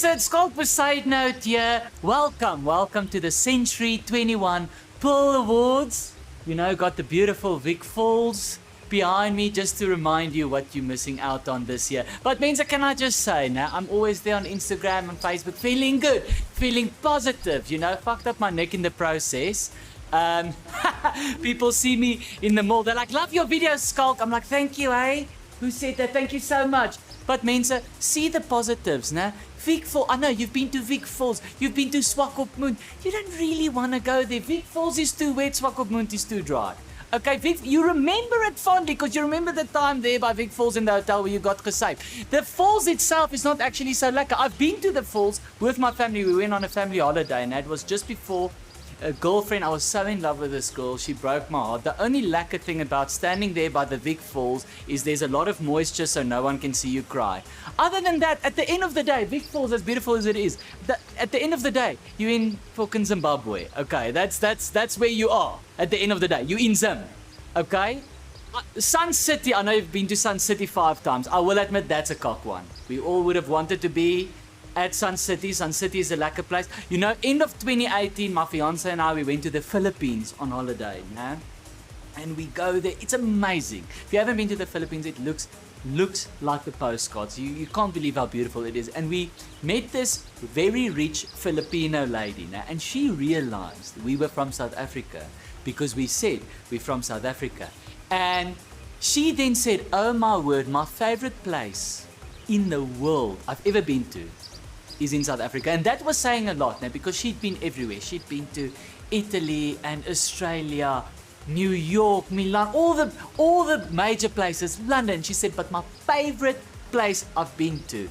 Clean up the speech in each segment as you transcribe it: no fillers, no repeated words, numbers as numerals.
Mensa, it's called Side Note here. Welcome to the Century 21 Pearl Awards. You know, got the beautiful Vic Falls behind me just to remind you what you're missing out on this year. But Mensa, can I just say now, I'm always there on Instagram and Facebook feeling good, feeling positive, you know, fucked up my neck in the process. People see me in the mall, they're like, love your videos, Skulk. I'm like, thank you, eh? Who said that? Thank you so much. But Mensa, see the positives, nah? Vic Falls, I know you've been to Vic Falls, you've been to Swakopmund. You don't really want to go there. Vic Falls is too wet, Swakopmund is too dry. Okay, Vic, you remember it fondly because you remember the time there by Vic Falls in the hotel where you got gesaved. The falls itself is not actually so lekker. I've been to the falls with my family. We went on a family holiday and that was just before a girlfriend. I was so in love with this girl. She broke my heart. The only lekker thing about standing there by the Vic Falls is there's a lot of moisture so no one can see you cry. Other than that, at the end of the day, Vic Falls, as beautiful as it is, at the end of the day, you're in fucking Zimbabwe. Okay, that's where you are. At the end of the day, you're in Zim. Okay? Sun City, I know you've been to Sun City 5 times. I will admit that's a cock one. We all would have wanted to be at Sun City. Sun City is a lekker place. You know, end of 2018, my fiance and I, we went to the Philippines on holiday, nah? And we go there. It's amazing. If you haven't been to the Philippines, it looks like the postcards. You can't believe how beautiful it is. And we met this very rich Filipino lady, nah? And she realized we were from South Africa because we said we're from South Africa. And she then said, oh my word, my favorite place in the world I've ever been to is in South Africa. And that was saying a lot now because she'd been everywhere. She'd been to Italy and Australia, New York, Milan, all the major places, London. She said, but my favorite place I've been to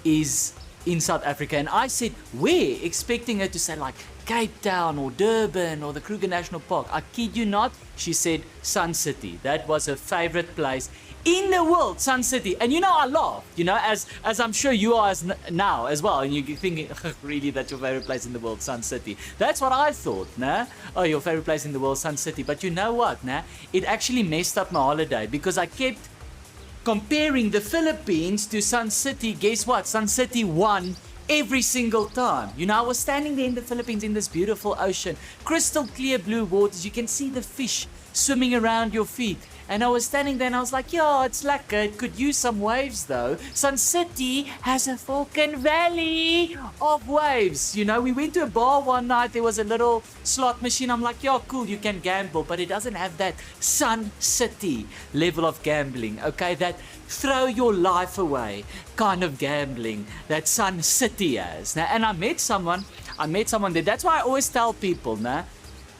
is in South Africa. And I said, where? Expecting her to say like Cape Town or Durban or the Kruger National Park. I kid you not. She said Sun City. That was her favorite place in the world, Sun City. And you know, I laughed, you know, as I'm sure you are now as well. And you're thinking, really, that's your favorite place in the world, Sun City. That's what I thought, nah? Oh, your favorite place in the world, Sun City. But you know what, nah? It actually messed up my holiday because I kept comparing the Philippines to Sun City. Guess what? Sun City won every single time. You know, I was standing there in the Philippines in this beautiful ocean, crystal clear blue waters. You can see the fish swimming around your feet. And I was standing there and I was like, yeah, it's lekker. It could use some waves though. Sun City has a fucking valley of waves. You know, we went to a bar one night. There was a little slot machine. I'm like, yeah, cool, you can gamble. But it doesn't have that Sun City level of gambling. Okay, that throw your life away kind of gambling that Sun City has. Now, and I met someone there. That's why I always tell people, nah,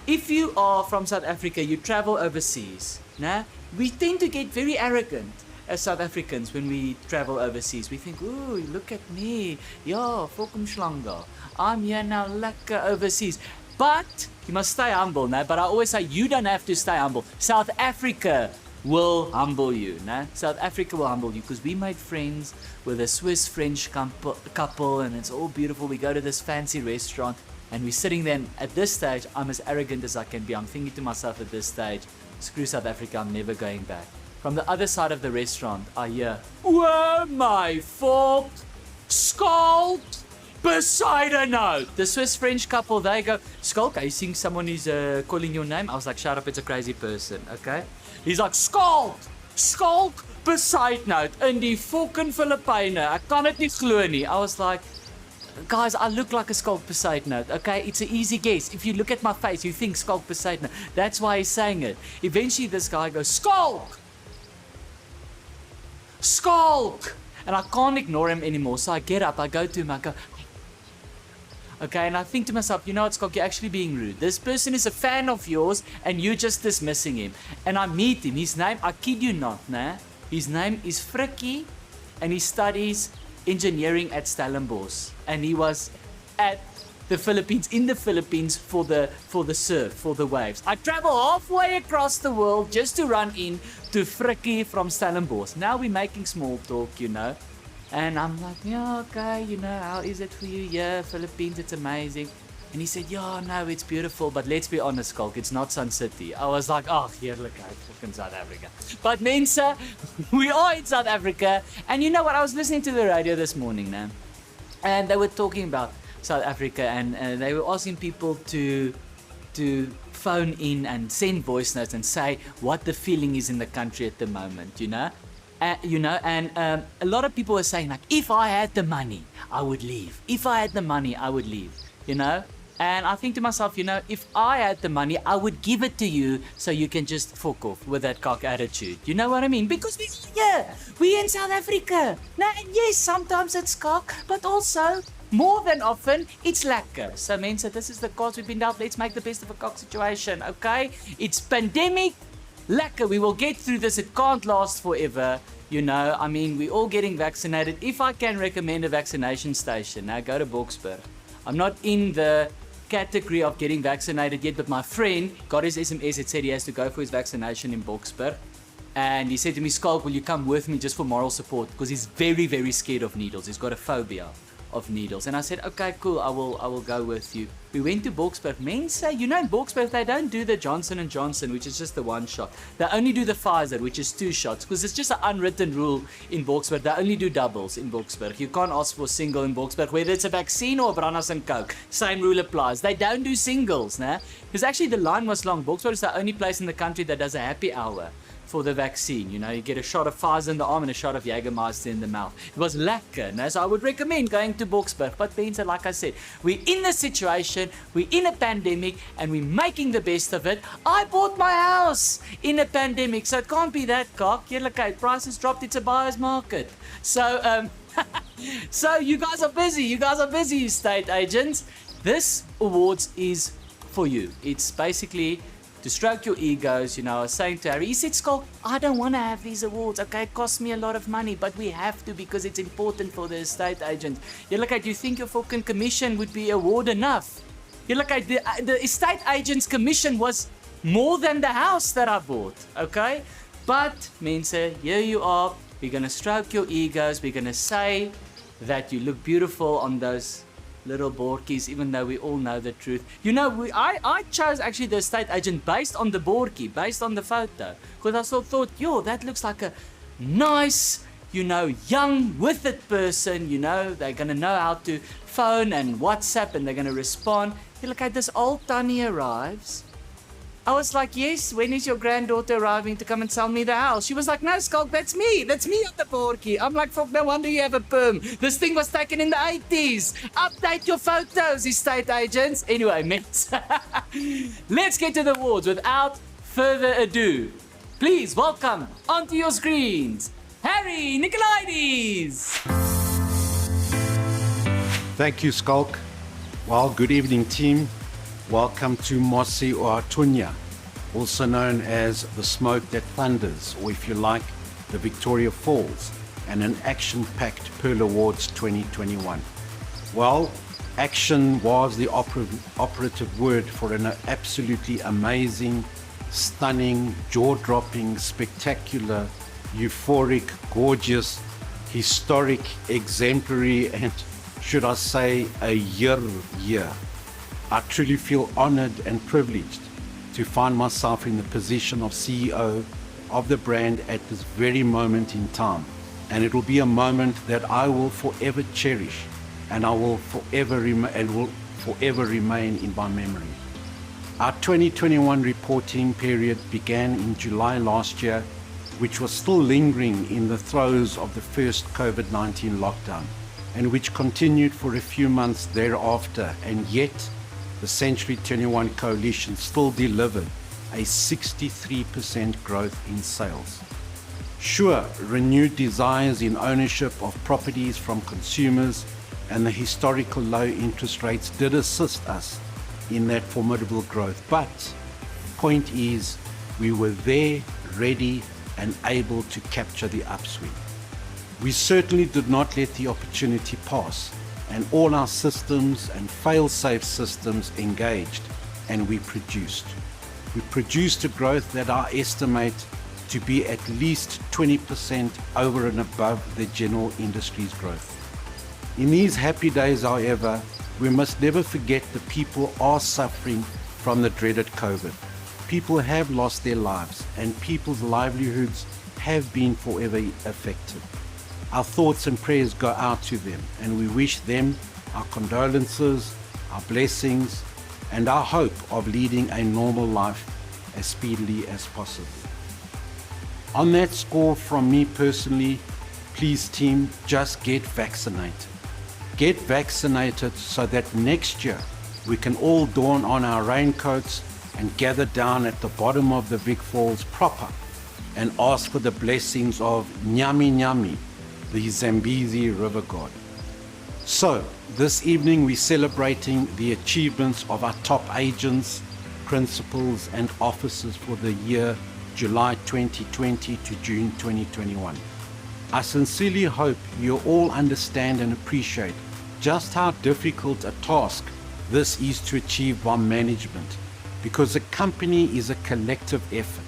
if you are from South Africa, you travel overseas, nah, we tend to get very arrogant as South Africans when we travel overseas. We think, ooh, look at me. Ja, volkom schlanga. I'm here now, lekker overseas. But you must stay humble, nah? But I always say, you don't have to stay humble. South Africa will humble you, nah? South Africa will humble you because we made friends with a Swiss-French couple and it's all beautiful. We go to this fancy restaurant and we're sitting there and at this stage, I'm as arrogant as I can be. I'm thinking to myself at this stage, screw South Africa, I'm never going back. From the other side of the restaurant, I hear, oh my fault, Skulk, beside a note. The Swiss-French couple, they go, Skulk, I think someone is calling your name. I was like, shut up, it's a crazy person, okay? He's like, Skulk, beside note, in die fucking Filipijne. Ek kan het nie glo nie. I was like, guys, I look like a Skulk beside note, okay? It's an easy guess. If you look at my face, you think Skulk beside note. That's why he's saying it. Eventually, this guy goes, Skulk! And I can't ignore him anymore. So I get up, I go to him, I go, okay, and I think to myself, you know what, Skulk, you're actually being rude. This person is a fan of yours, and you're just dismissing him. And I meet him. His name, I kid you not, nah? His name is Frikkie, and he studies engineering at Stellenbosch. And he was at the Philippines, in the Philippines for the surf, for the waves. I travel halfway across the world just to run in to Frikkie from Stellenbosch. Now we're making small talk, you know. And I'm like, yeah, okay, you know, how is it for you? Yeah, Philippines, it's amazing. And he said, yeah, no, it's beautiful, but let's be honest, Skulk, it's not Sun City. I was like, oh, here, look, I'm fucking South Africa. But Mensa, we are in South Africa. And you know what? I was listening to the radio this morning now. and they were talking about South Africa, and they were asking people to phone in and send voice notes and say what the feeling is in the country at the moment, and a lot of people were saying, like, if I had the money, I would leave. If I had the money, I would leave, And I think to myself, if I had the money, I would give it to you so you can just fuck off with that cock attitude. You know what I mean? Because we're in South Africa. Now, and yes, sometimes it's cock, but also more than often, it's lekker. So, mense, this is the cards we've been dealt. Let's make the best of a cock situation, okay? It's pandemic. Lekker. We will get through this. It can't last forever. I mean, we're all getting vaccinated. If I can recommend a vaccination station, now go to Boksburg. I'm not in the category of getting vaccinated yet, but my friend got his SMS. It said he has to go for his vaccination in Boksburg. And he said to me, Skalk, will you come with me just for moral support? Because he's very, very scared of needles. He's got a phobia of needles. And I said, okay, cool, I will go with you. We went to Boksburg. Men say, in Boksburg, they don't do the Johnson & Johnson, which is just the one shot. They only do the Pfizer, which is 2 shots, because it's just an unwritten rule in Boksburg. They only do doubles in Boksburg. You can't ask for a single in Boksburg, whether it's a vaccine or a Brandas and Coke. Same rule applies. They don't do singles, because actually the line was long. Boksburg is the only place in the country that does a happy hour for the vaccine. You get a shot of Pfizer in the arm and a shot of Jägermeister in the mouth. It was lekker. So I would recommend going to Boksburg. But Benza, like I said, we're in the situation, we're in a pandemic, and we're making the best of it. I bought my house in a pandemic, so it can't be that cock. Okay, prices dropped, it's a buyer's market. So, so you guys are busy, estate agents. This awards is for you. It's basically to stroke your egos. I was saying to Harry, he said, Skalk, I don't want to have these awards, okay? It costs me a lot of money, but we have to because it's important for the estate agent. You think your fucking commission would be award enough? The estate agent's commission was more than the house that I bought, okay? But, Mensa, here you are. We're going to stroke your egos. We're going to say that you look beautiful on those little borkies, even though we all know the truth. I chose actually the estate agent based on the borkie, based on the photo, because I thought, that looks like a nice, young, with it person. They're gonna know how to phone and WhatsApp, and they're gonna respond. This old Tannie arrives. I was like, yes, when is your granddaughter arriving to come and sell me the house? She was like, no, Skalk, that's me on the borkie. I'm like, fuck, no wonder you have a perm. This thing was taken in the 80s. Update your photos, estate agents. Anyway, mates, let's get to the awards without further ado. Please welcome onto your screens, Harry Nicolaides. Thank you, Skalk. Well, good evening, team. Welcome to Mosi Oatunya, also known as the Smoke That Thunders, or if you like, the Victoria Falls, and an action-packed Pearl Awards 2021. Well, action was the operative word for an absolutely amazing, stunning, jaw-dropping, spectacular, euphoric, gorgeous, historic, exemplary, and should I say, a year. I truly feel honored and privileged to find myself in the position of CEO of the brand at this very moment in time. And it will be a moment that I will forever cherish, and I will forever remain in my memory. Our 2021 reporting period began in July last year, which was still lingering in the throes of the first COVID-19 lockdown, and which continued for a few months thereafter, and yet the Century 21 Coalition still delivered a 63% growth in sales. Sure, renewed desires in ownership of properties from consumers and the historical low interest rates did assist us in that formidable growth. But the point is, we were there, ready and able to capture the upswing. We certainly did not let the opportunity pass, and all our systems and fail-safe systems engaged, and we produced. We produced a growth that I estimate to be at least 20% over and above the general industry's growth. In these happy days, however, we must never forget that people are suffering from the dreaded COVID. People have lost their lives, and people's livelihoods have been forever affected. Our thoughts and prayers go out to them, and we wish them our condolences, our blessings, and our hope of leading a normal life as speedily as possible. On that score, from me personally, please team, just get vaccinated. Get vaccinated so that next year we can all don on our raincoats and gather down at the bottom of the Vic Falls proper and ask for the blessings of Nyami Nyami, the Zambezi River God. So, this evening we're celebrating the achievements of our top agents, principals and officers for the year July 2020 to June 2021. I sincerely hope you all understand and appreciate just how difficult a task this is to achieve by management, because a company is a collective effort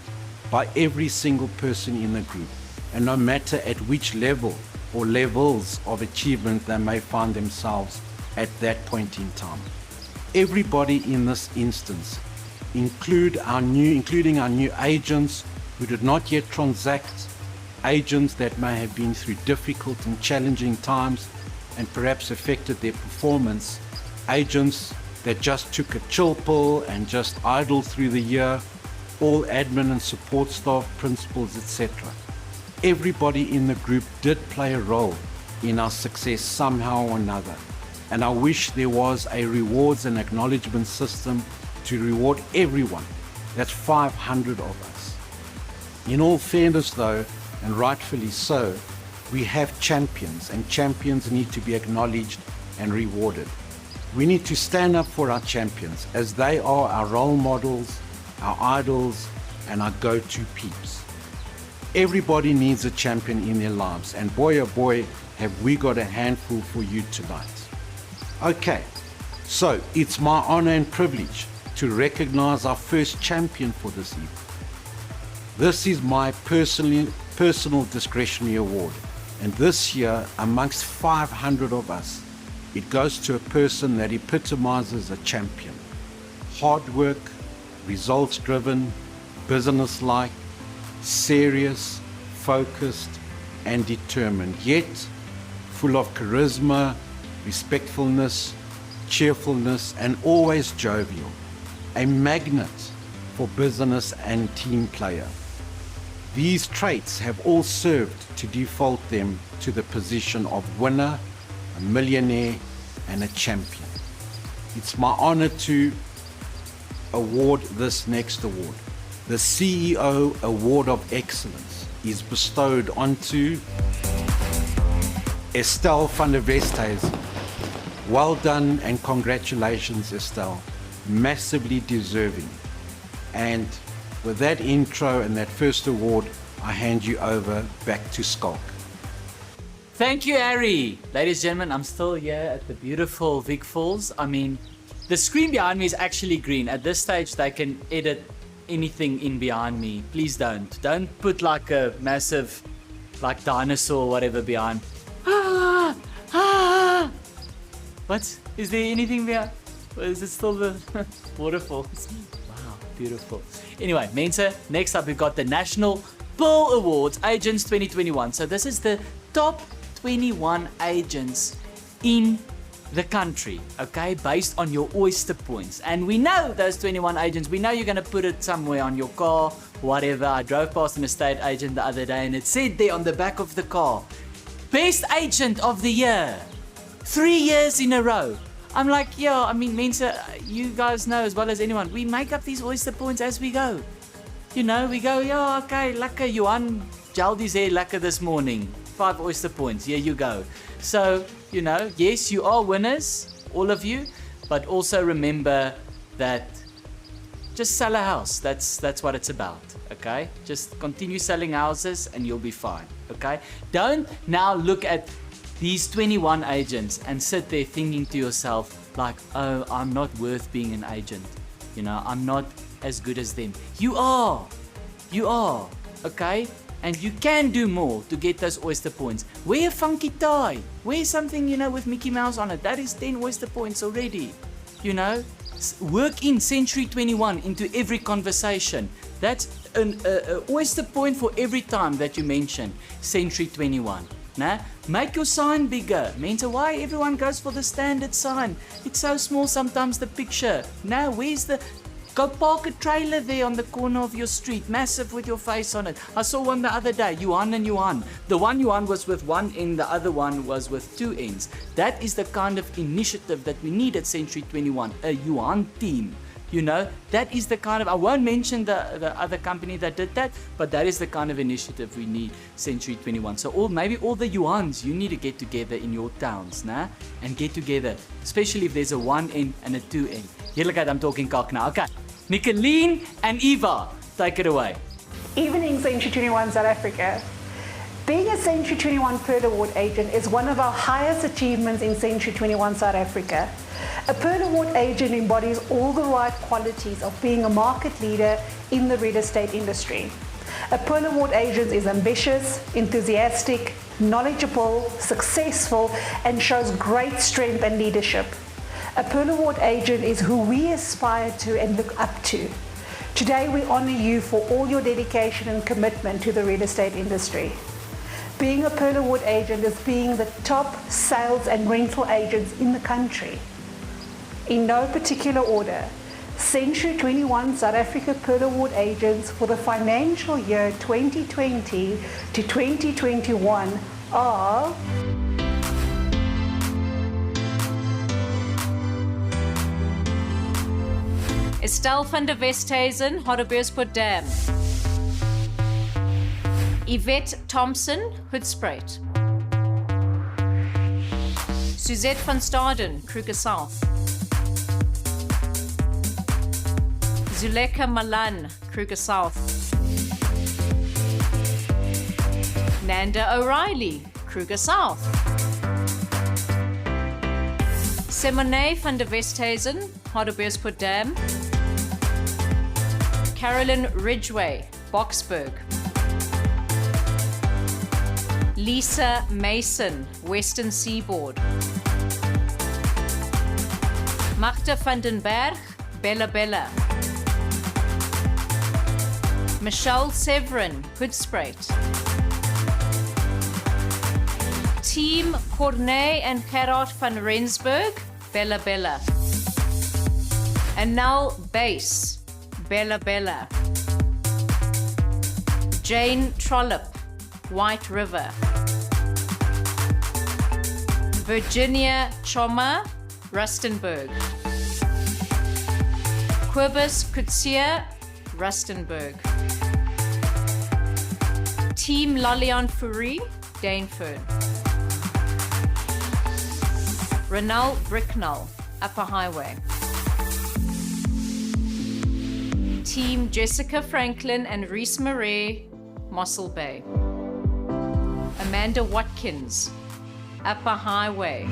by every single person in the group, and no matter at which level or levels of achievement they may find themselves at that point in time. Everybody in this instance, including our new agents who did not yet transact, agents that may have been through difficult and challenging times and perhaps affected their performance, agents that just took a chill pill and just idled through the year, all admin and support staff, principals, etc. Everybody in the group did play a role in our success somehow or another, and I wish there was a rewards and acknowledgement system to reward everyone. That's 500 of us. In all fairness though, and rightfully so, we have champions, and champions need to be acknowledged and rewarded. We need to stand up for our champions, as they are our role models, our idols, and our go-to peeps. Everybody needs a champion in their lives, and boy oh boy, have we got a handful for you tonight. Okay, so it's my honor and privilege to recognize our first champion for this evening. This is my personal discretionary award, and this year, amongst 500 of us, it goes to a person that epitomizes a champion. Hard work, results driven, business-like, serious, focused, and determined, yet full of charisma, respectfulness, cheerfulness, and always jovial. A magnet for business and team player. These traits have all served to default them to the position of winner, a millionaire, and a champion. It's my honor to award this next award. The CEO Award of Excellence is bestowed onto Estelle van der Westhuizen. Well done and congratulations, Estelle. Massively deserving. And with that intro and that first award, I hand you over back to Skalk. Thank you, Harry. Ladies and gentlemen, I'm still here at the beautiful Vic Falls. I mean, the screen behind me is actually green. At this stage, they can edit anything in behind me. Please don't. Don't put like a massive, like dinosaur or whatever behind. What? Is there anything behind? Or is it still the waterfalls? Wow, beautiful. Anyway, Mensa, next up we've got the National Pearl Awards Agents 2021. So this is the top 21 agents in the country, okay, based on your oyster points. And we know those 21 agents, we know you're going to put it somewhere on your car, whatever. I drove past an estate agent the other day and it said there on the back of the car, Best Agent of the Year, 3 years in a row. I'm like, yeah, I mean, Mensa, you guys know as well as anyone, we make up these oyster points as we go. You know, we go, yeah, okay, lekker, Johan gelled his hair lekker this morning. 5 oyster points, here you go. So, you know, yes, you are winners, all of you, but also remember that just sell a house. That's what it's about, okay? Just continue selling houses and you'll be fine, okay? Don't now look at these 21 agents and sit there thinking to yourself like, oh, I'm not worth being an agent. You know, I'm not as good as them. You are, okay? And you can do more to get those oyster points. Wear a funky tie. Wear something, you know, with Mickey Mouse on it. That is 10 oyster points already. You know, work in Century 21 into every conversation. That's an oyster point for every time that you mention Century 21. Nah? Make your sign bigger. Means why everyone goes for the standard sign. It's so small sometimes, the picture. Now, where's the... Go park a trailer there on the corner of your street, massive with your face on it. I saw one the other day, Yuan and Yuan. The one Yuan was with one end, the other one was with two ends. That is the kind of initiative that we need at Century 21, a Yuan team. You know, that is the kind of, I won't mention the other company that did that, but that is the kind of initiative we need Century 21. So maybe all the Yuans, you need to get together in your towns, nah? And get together, especially if there's a 1 end and a 2 end. Here, look at, I'm talking cock now. Okay, Nicoline and Eva, take it away. Evening, Century 21 South Africa. Being a Century 21 Pearl Award agent is one of our highest achievements in Century 21 South Africa. A Pearl Award agent embodies all the right qualities of being a market leader in the real estate industry. A Pearl Award agent is ambitious, enthusiastic, knowledgeable, successful, and shows great strength and leadership. A Pearl Award agent is who we aspire to and look up to. Today we honor you for all your dedication and commitment to the real estate industry. Being a Pearl Award agent is being the top sales and rental agents in the country. In no particular order, Century 21 South Africa Pearl Award agents for the financial year 2020 to 2021 are Estelle van der Westhuizen, Hartbeespoort Dam. Yvette Thompson, Hoedspruit. Suzette van Staden, Kruger South. Zuleka Malan, Kruger South. Nanda O'Reilly, Kruger South. Simone van der Westhuizen, Hartbeespoort Dam. Carolyn Ridgway, Boksburg. Lisa Mason, Western Seaboard. Magda van den Berg, Bella Bella. Michelle Severin, Hoedspruit. Team Cornet and Gerard van Rensburg, Bella Bella. And now Base, Bella Bella. Jane Trollope, White River. Virginia Choma, Rustenburg. Quibus Kutsia, Rustenburg. Team Lalian Fourie, Dainfern. Renal Bricknell, Upper Highway. Team Jessica Franklin and Reese Marais, Mossel Bay. Amanda Watkins, Upper Highway.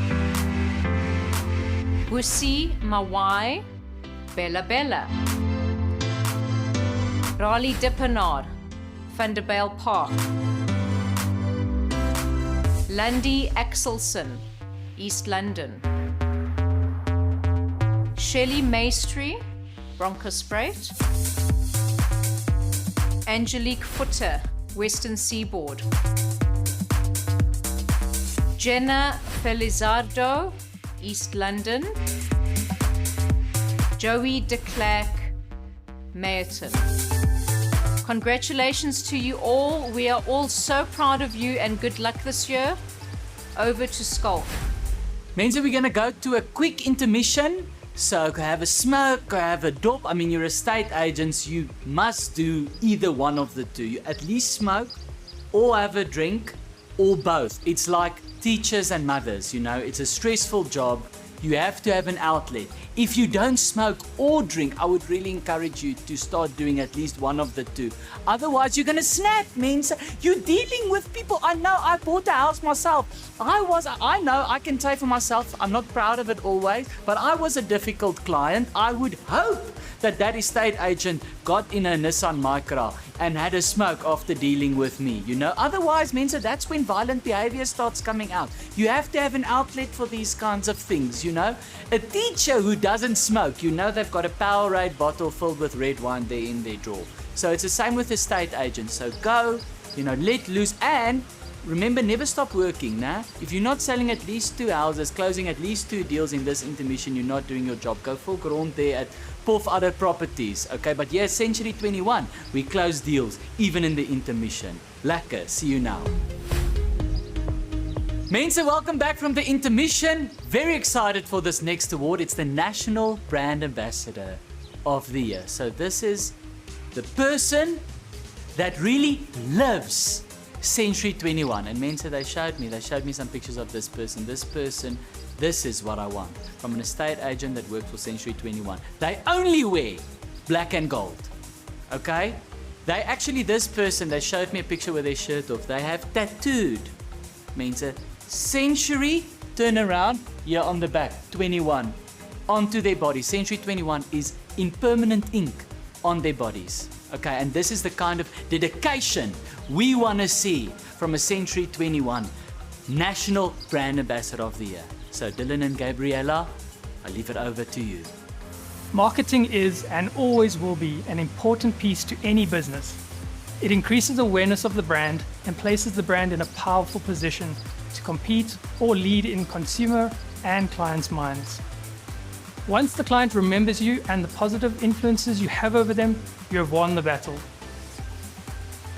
Busi Mawai, Bella Bella. Raleigh Dippenaar, Vanderbijl Park. Lundy Axelson, East London. Shelley Maestri, Bronkhorstspruit. Angelique Footer, Western Seaboard. Jenna Felizardo, East London. Joey de Klerk, Meyerton. Congratulations to you all. We are all so proud of you and good luck this year. Over to Skulk. Mense, we're going to go to a quick intermission. So go have a smoke, go have a dop. I mean, you're estate agents, you must do either one of the two. You at least smoke or have a drink or both. It's like teachers and mothers, you know, it's a stressful job. You have to have an outlet. If you don't smoke or drink, I would really encourage you to start doing at least one of the two. Otherwise, you're gonna snap, means you're dealing with people. I know, I bought a house myself. I know, I can say for myself, I'm not proud of it always, but I was a difficult client. I would hope that estate agent got in a Nissan Micra and had a smoke after dealing with me, you know. Otherwise, means that's when violent behavior starts coming out. You have to have an outlet for these kinds of things, you know. A teacher who doesn't smoke, you know, they've got a Powerade bottle filled with red wine there in their drawer. So it's the same with estate agents. So go, you know, let loose, and remember, never stop working, nah? If you're not selling at least 2 houses, closing at least 2 deals in this intermission, you're not doing your job. Go full grond there at Puff Other Properties, okay? But yes, Century 21, we close deals, even in the intermission. Lekker, see you now. Mense, welcome back from the intermission. Very excited for this next award. It's the National Brand Ambassador of the Year. So this is the person that really lives Century 21. And Mense, they showed me some pictures of this person. This is what I want from an estate agent that works for Century 21. They only wear black and gold, okay? This person, they showed me a picture with their shirt off. They have tattooed, Mense, Century, turn around, here on the back, 21, onto their body. Century 21 is in permanent ink on their bodies. Okay, and this is the kind of dedication we want to see from a Century 21 National Brand Ambassador of the Year. So Dylan and Gabriella, I leave it over to you. Marketing is and always will be an important piece to any business. It increases awareness of the brand and places the brand in a powerful position to compete or lead in consumer and clients' minds. Once the client remembers you and the positive influences you have over them, you have won the battle.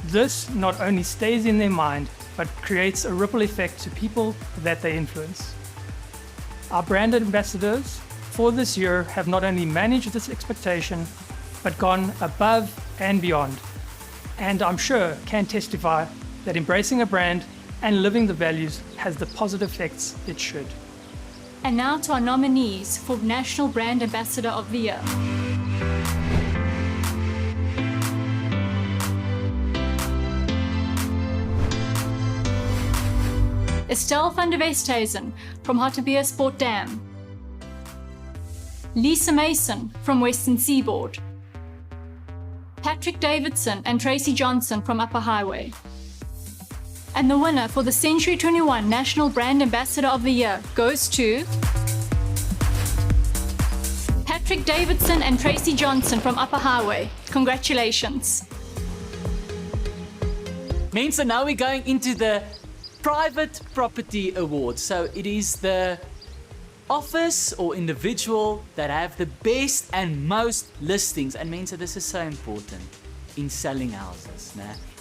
This not only stays in their mind, but creates a ripple effect to people that they influence. Our brand ambassadors for this year have not only managed this expectation, but gone above and beyond. And I'm sure can testify that embracing a brand and living the values has the positive effects it should. And now to our nominees for National Brand Ambassador of the Year. Estelle van der Westhuizen from Hartbeespoort Sport Dam. Lisa Mason from Western Seaboard. Patrick Davidson and Tracy Johnson from Upper Highway. And the winner for the Century 21 National Brand Ambassador of the Year goes to Patrick Davidson and Tracy Johnson from Upper Highway. Congratulations. Mense, now we're going into the Private Property Award. So it is the office or individual that have the best and most listings. And Mense, this is so important in selling houses,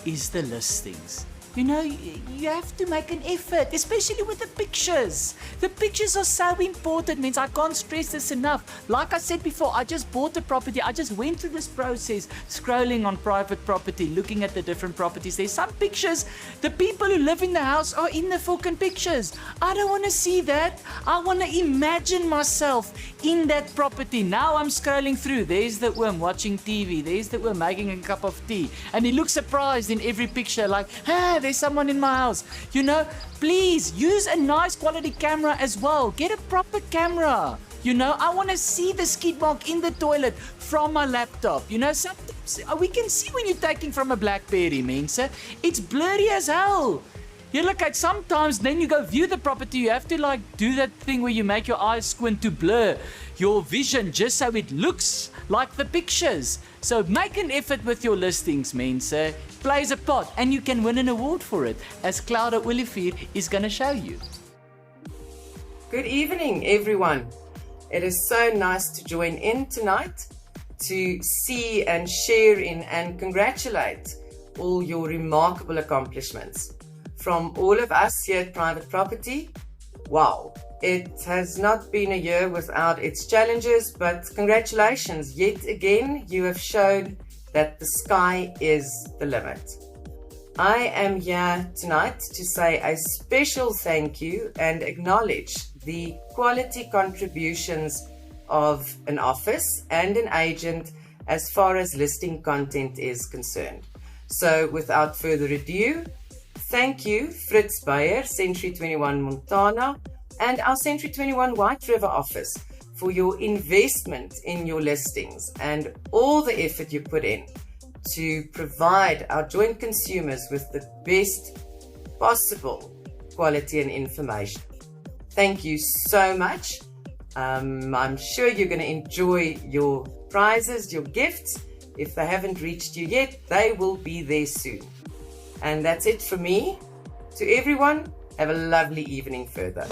is the listings. You know, you have to make an effort, especially with the pictures. The pictures are so important, means I can't stress this enough. Like I said before, I just bought a property. I just went through this process, scrolling on Private Property, looking at the different properties. There's some pictures, the people who live in the house are in the fucking pictures. I don't want to see that. I want to imagine myself in that property. Now I'm scrolling through. There's the worm watching TV. There's the worm making a cup of tea. And he looks surprised in every picture, like, there's someone in my house. You know, please use a nice quality camera as well. Get a proper camera. You know, I want to see the skid mark in the toilet from my laptop. You know, sometimes we can see when you're taking from a BlackBerry, Mense. It's blurry as hell. You look at sometimes, then you go view the property, you have to like do that thing where you make your eyes squint to blur your vision just so it looks like the pictures. So make an effort with your listings, Mense. Plays a part and you can win an award for it, as Clara Olivier is going to show you. Good evening, everyone. It is so nice to join in tonight to see and share in and congratulate all your remarkable accomplishments. From all of us here at Private Property, wow, it has not been a year without its challenges, but congratulations, yet again you have showed that the sky is the limit. I am here tonight to say a special thank you and acknowledge the quality contributions of an office and an agent as far as listing content is concerned. So without further ado, thank you, Fritz Bayer, Century 21 Montana, and our Century 21 White River office for your investment in your listings and all the effort you put in to provide our joint consumers with the best possible quality and information. Thank you so much. I'm sure you're going to enjoy your prizes, your gifts. If they haven't reached you yet, they will be there soon. And that's it for me. To everyone, have a lovely evening further.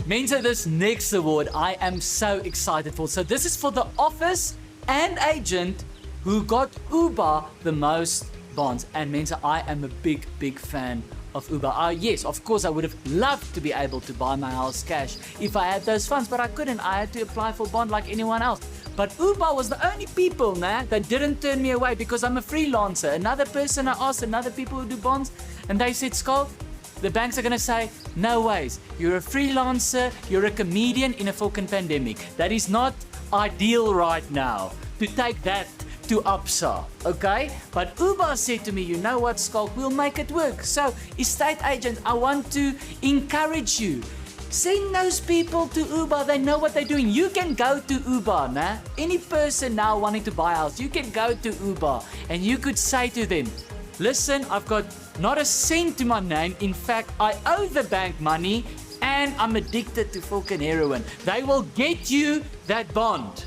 Mensa, this next award I am so excited for. So this is for the office and agent who got Uber the most bonds. And Mensa, I am a big fan of Uber. Yes, of course, I would have loved to be able to buy my house cash if I had those funds, but I couldn't. I had to apply for bond like anyone else. But Uber was the only people that didn't turn me away because I'm a freelancer. Another person I asked, another people who do bonds, and they said, Schalk, the banks are going to say, no ways. You're a freelancer, you're a comedian in a fucking pandemic. That is not ideal right now to take that to Absa, okay? But Uber said to me, you know what, Schalk, we'll make it work. So, estate agents, I want to encourage you. Send those people to Uber, they know what they're doing. You can go to Uber, nah? Any person now wanting to buy a house, you can go to Uber and you could say to them, listen, I've got not a cent to my name. In fact, I owe the bank money and I'm addicted to fucking heroin. They will get you that bond.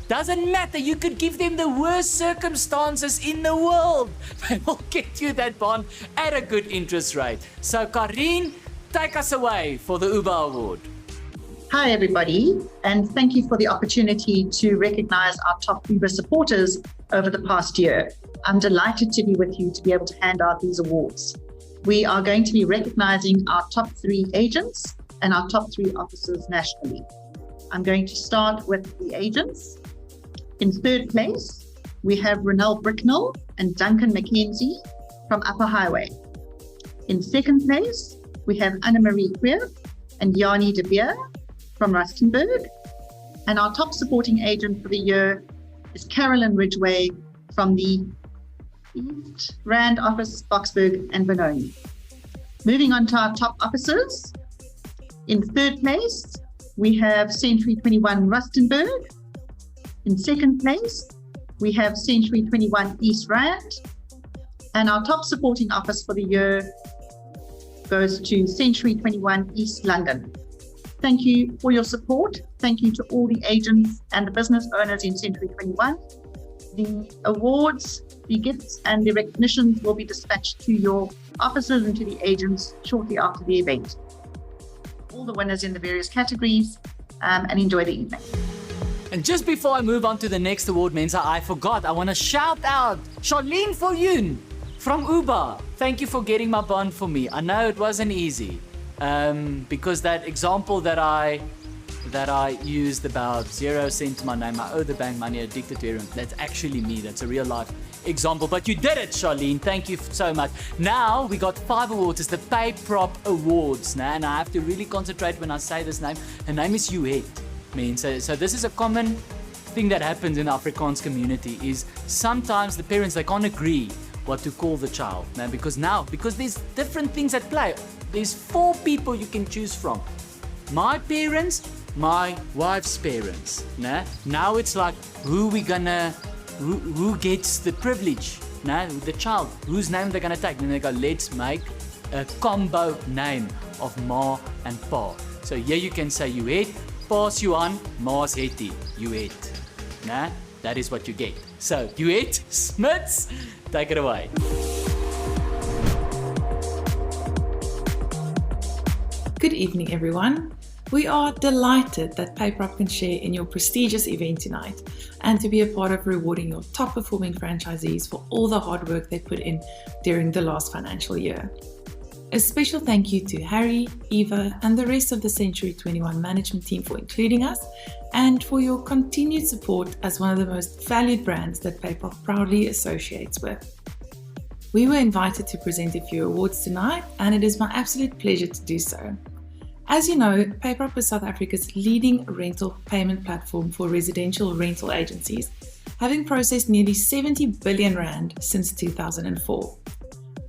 Doesn't matter, you could give them the worst circumstances in the world. They will get you that bond at a good interest rate. So Karine, take us away for the Uber Award. Hi everybody, and thank you for the opportunity to recognize our top Uber supporters over the past year. I'm delighted to be with you to be able to hand out these awards. We are going to be recognizing our top 3 agents and our top 3 officers nationally. I'm going to start with the agents. In 3rd place, we have Ronelle Bricknell and Duncan McKenzie from Upper Highway. In 2nd place, we have Anna-Marie Queer and Yanni De Beer from Rustenburg. And our top supporting agent for the year is Carolyn Ridgway from the East Rand office, Boksburg and Benoni. Moving on to our top officers. In 3rd place, we have Century 21 Rustenburg. In 2nd place, we have Century 21 East Rand. And our top supporting office for the year goes to Century 21 East London. Thank you for your support. Thank you to all the agents and the business owners in Century 21. The awards, the gifts and the recognitions will be dispatched to your officers and to the agents shortly after the event. All the winners in the various categories, and enjoy the evening. And just before I move on to the next award, Mensa, I forgot. I want to shout out Charlene Fortune from Uber. Thank you for getting my bond for me. I know it wasn't easy because that example that I used about 0 cent to my name, I owe the bank money, addicted to heroin. That's actually me. That's a real life example. But you did it, Charlene. Thank you so much. Now we got 5 awards. It's the PayProp Awards. And I have to really concentrate when I say this name. Her name is Yuet. So this is a common thing that happens in the Afrikaans community is sometimes the parents, they can't agree what to call the child. Because there's different things at play. There's 4 people you can choose from. My parents, my wife's parents. Now it's like who gets the privilege? The child. Whose name they're gonna take? Then they go, let's make a combo name of Ma and Pa. So here you can say Yuet, Pa's Yuan, Ma's Hetty. Yuet. That is what you get. So Yuet Smits, take it away. Good evening, everyone. We are delighted that PayProp can share in your prestigious event tonight and to be a part of rewarding your top performing franchisees for all the hard work they put in during the last financial year. A special thank you to Harry, Eva, and the rest of the Century 21 management team for including us and for your continued support as one of the most valued brands that PayProp proudly associates with. We were invited to present a few awards tonight, and it is my absolute pleasure to do so. As you know, PayProp is South Africa's leading rental payment platform for residential rental agencies, having processed nearly 70 billion rand since 2004.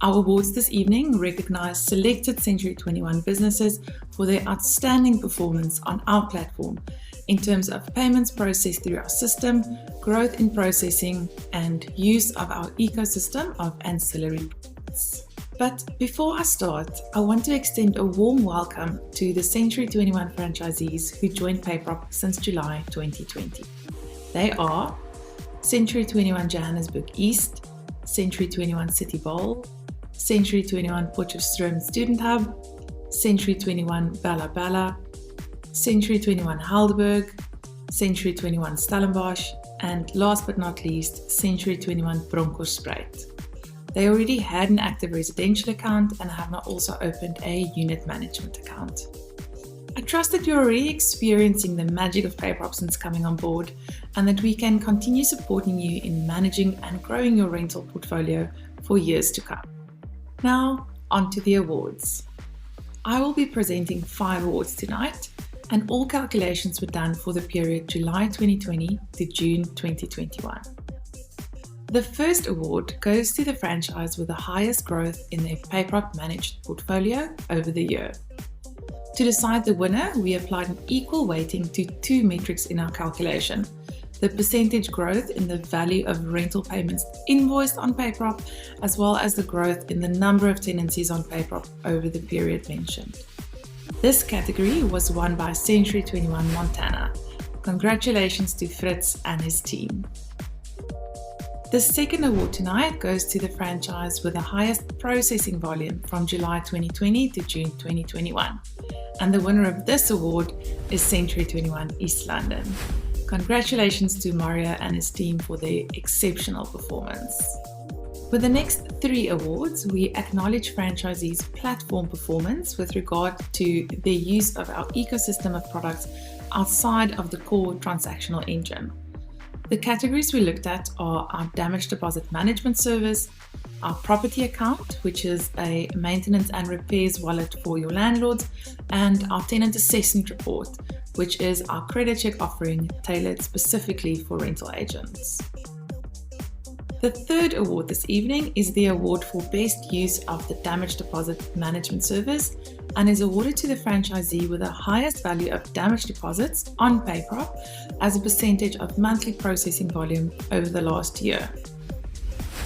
Our awards this evening recognize selected Century 21 businesses for their outstanding performance on our platform in terms of payments processed through our system, growth in processing, and use of our ecosystem of ancillary products. But before I start, I want to extend a warm welcome to the Century 21 franchisees who joined PayProp since July 2020. They are Century 21 Johannesburg East, Century 21 City Bowl, Century 21 Potchefstroom Student Hub, Century 21 Bella Bella, Century 21 Heidelberg, Century 21 Stellenbosch, and last but not least, Century 21 Bronkhorstspruit. They already had an active residential account and have now also opened a unit management account. I trust that you're already experiencing the magic of PayProp since coming on board, and that we can continue supporting you in managing and growing your rental portfolio for years to come. Now, on to the awards. I will be presenting 5 awards tonight, and all calculations were done for the period July 2020 to June 2021. The first award goes to the franchise with the highest growth in their PayProp managed portfolio over the year. To decide the winner, we applied an equal weighting to 2 metrics in our calculation: the percentage growth in the value of rental payments invoiced on PayProp, as well as the growth in the number of tenancies on PayProp over the period mentioned. This category was won by Century 21 Montana. Congratulations to Fritz and his team. The second award tonight goes to the franchise with the highest processing volume from July 2020 to June 2021. And the winner of this award is Century 21 East London. Congratulations to Mario and his team for their exceptional performance. With the next 3 awards, we acknowledge franchisees' platform performance with regard to their use of our ecosystem of products outside of the core transactional engine. The categories we looked at are our damage deposit management service, our property account, which is a maintenance and repairs wallet for your landlords, and our tenant assessment report, which is our credit check offering tailored specifically for rental agents. The third award this evening is the award for best use of the damage deposit management service, and is awarded to the franchisee with the highest value of damage deposits on PayProp as a percentage of monthly processing volume over the last year.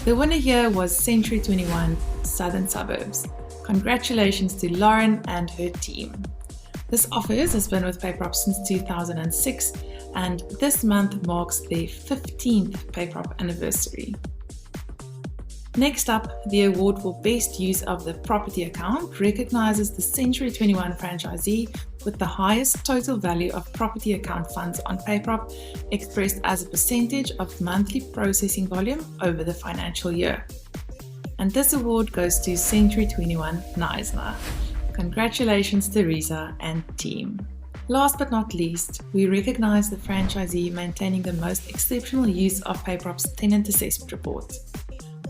The winner here was Century 21 Southern Suburbs. Congratulations to Lauren and her team. This office has been with PayProp since 2006, and this month marks their 15th PayProp anniversary. Next up, the award for best use of the property account recognizes the Century 21 franchisee with the highest total value of property account funds on PayProp, expressed as a percentage of monthly processing volume over the financial year. And this award goes to Century 21 Knysna. Congratulations to Teresa and team. Last but not least, we recognize the franchisee maintaining the most exceptional use of PayProp's tenant assessment report.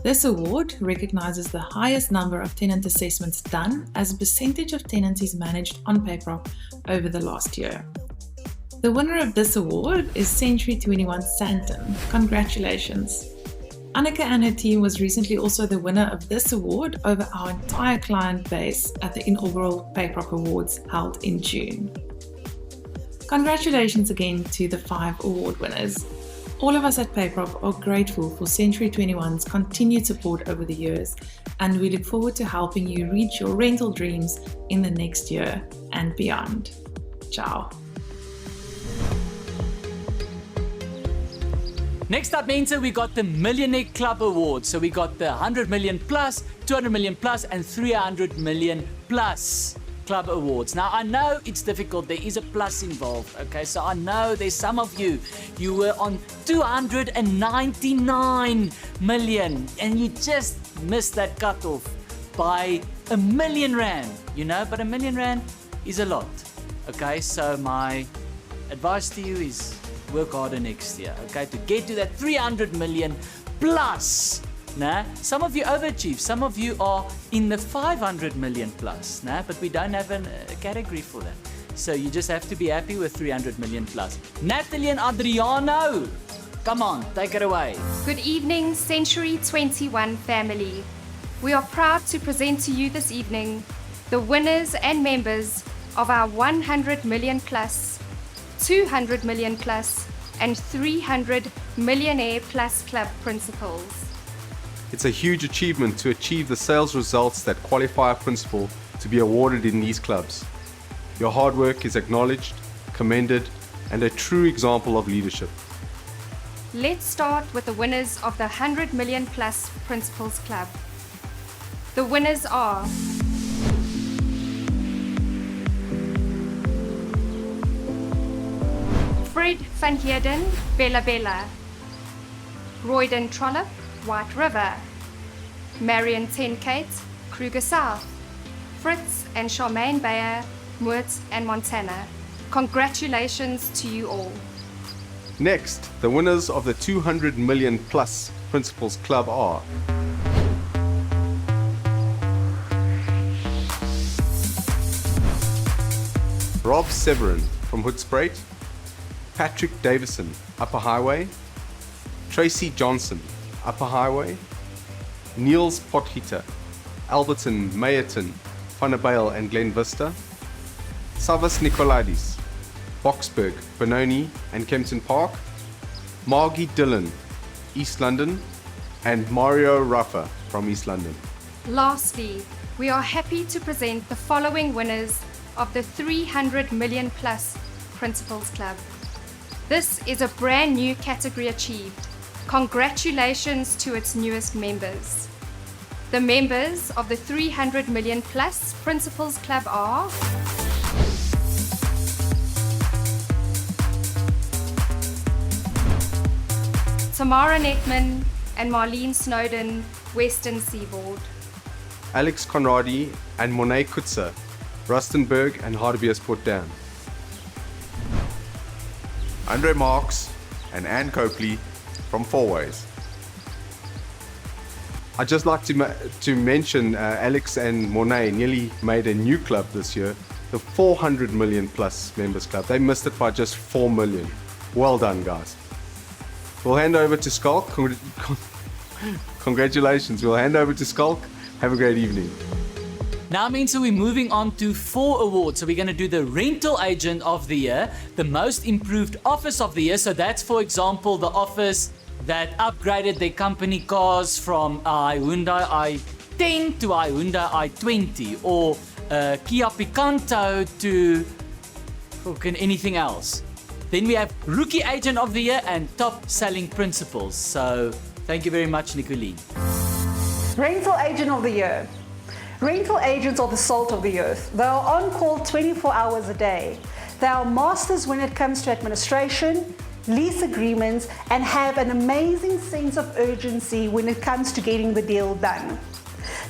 This award recognizes the highest number of tenant assessments done as a percentage of tenancies managed on PayProp over the last year. The winner of this award is Century 21 Sandton. Congratulations! Annika and her team was recently also the winner of this award over our entire client base at the inaugural PayProp Awards held in June. Congratulations again to the 5 award winners. All of us at PayProp are grateful for Century 21's continued support over the years, and we look forward to helping you reach your rental dreams in the next year and beyond. Ciao. Next up, Mensa, we got the Millionaire Club Awards. So we got the 100 million plus, 200 million plus, and 300 million plus Club Awards. Now, I know it's difficult. There is a plus involved, okay? So I know there's some of you were on 299 million, and you just missed that cutoff by R1 million, you know? But R1 million is a lot, okay? So my advice to you is work harder next year, okay, to get to that 300 million plus. Nah? Some of you overachieve, some of you are in the 500 million plus, nah? But we don't have a category for that. So you just have to be happy with 300 million plus. Natalie and Adriano, come on, take it away. Good evening, Century 21 family. We are proud to present to you this evening the winners and members of our 100 million plus, 200 million plus, and 300 millionaire plus club principals. It's a huge achievement to achieve the sales results that qualify a principal to be awarded in these clubs. Your hard work is acknowledged, commended, and a true example of leadership. Let's start with the winners of the 100 million plus Principals Club. The winners are Fred van Heerden, Bella Bella, Royden Trollope, White River, Marion Tenkate, Kruger South, Fritz and Charmaine Bayer, Moort and Montana. Congratulations to you all. Next, the winners of the 200 million plus Principals Club are Rob Severin from Hoedspruit, Patrick Davison, Upper Highway, Tracy Johnson, Upper Highway, Niels Potgieter, Alberton, Meyerton, Vanderbijl and Glen Vista, Savas Nicolaides, Boxburg, Benoni and Kempton Park, Margie Dillon, East London, and Mario Raffa from East London. Lastly, we are happy to present the following winners of the 300 million plus Principals Club. This is a brand new category achieved. Congratulations to its newest members. The members of the 300 million plus Principals Club are Tamara Netman and Marlene Snowden, Western Seaboard. Alex Conradi and Monet Kutzer, Rustenburg and Hartbeespoort Dam. Andre Marks and Anne Copley from Fourways. I'd just like to mention Alex and Monet nearly made a new club this year, the 400 million plus members club. They missed it by just 4 million. Well done, guys. We'll hand over to Skulk. Congratulations. We'll hand over to Skulk. Have a great evening. Now means we're moving on to 4 awards. So we're going to do the Rental Agent of the Year, the Most Improved Office of the Year. So that's, for example, the office that upgraded their company cars from Hyundai i10 to Hyundai i20, or Kia Picanto to anything else. Then we have Rookie Agent of the Year and Top Selling Principals. So thank you very much, Nicoline. Rental Agent of the Year. Rental agents are the salt of the earth. They are on call 24 hours a day. They are masters when it comes to administration, lease agreements, and have an amazing sense of urgency when it comes to getting the deal done.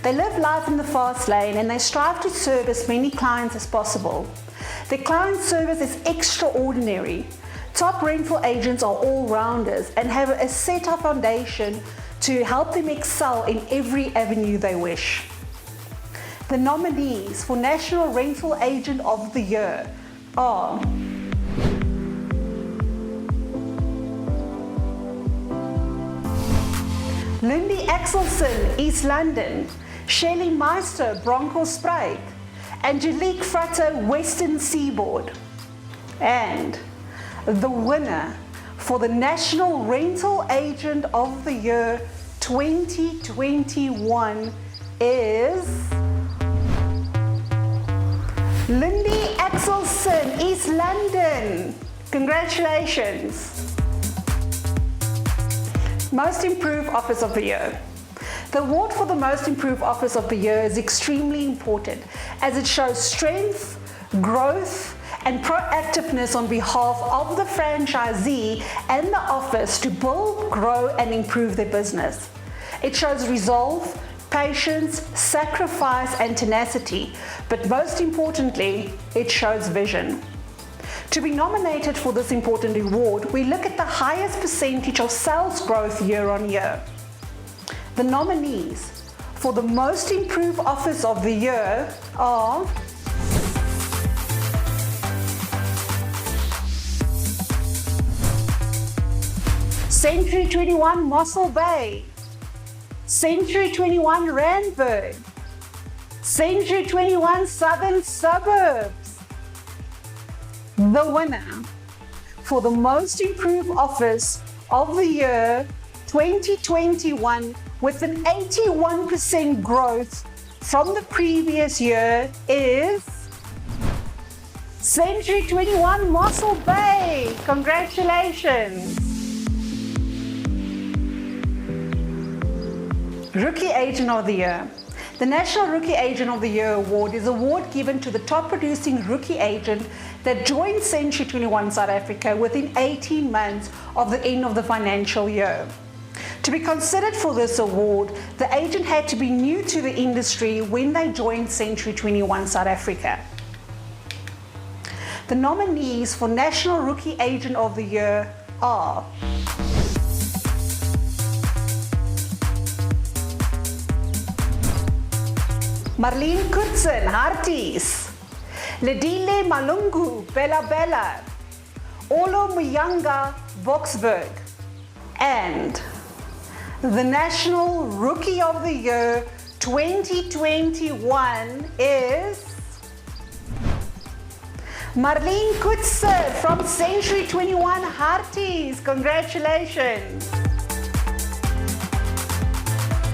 They live life in the fast lane and they strive to serve as many clients as possible. Their client service is extraordinary. Top rental agents are all-rounders and have a set up foundation to help them excel in every avenue they wish. The nominees for National Rental Agent of the Year are Lindy Axelson, East London, Shelley Meister, Bronkhorstspruit, Angelique Fratter, Western Seaboard. And the winner for the National Rental Agent of the Year 2021 is Lindy Axelson, East London. Congratulations. Most Improved Office of the Year. The award for the Most Improved Office of the Year is extremely important as it shows strength, growth, and proactiveness on behalf of the franchisee and the office to build, grow, and improve their business. It shows resolve, patience, sacrifice, and tenacity, but most importantly, it shows vision. To be nominated for this important award, we look at the highest percentage of sales growth year on year. The nominees for the Most Improved Office of the Year are Century 21 Mossel Bay, Century 21 Randburg, Century 21 Southern Suburbs. The winner for the Most Improved Office of the Year 2021 with an 81% growth from the previous year is Century 21 Mossel Bay. Congratulations. Rookie Agent of the Year. The National Rookie Agent of the Year award is an award given to the top producing rookie agent that joined Century 21 South Africa within 18 months of the end of the financial year. To be considered for this award, the agent had to be new to the industry when they joined Century 21 South Africa. The nominees for National Rookie Agent of the Year are Marlene Kutsen, Harties, Ledile Malungu, Bella Bella, Olo Muyanga, Boksburg, and the National Rookie of the Year 2021 is Marlene Kutsen from Century 21 Harties. Congratulations.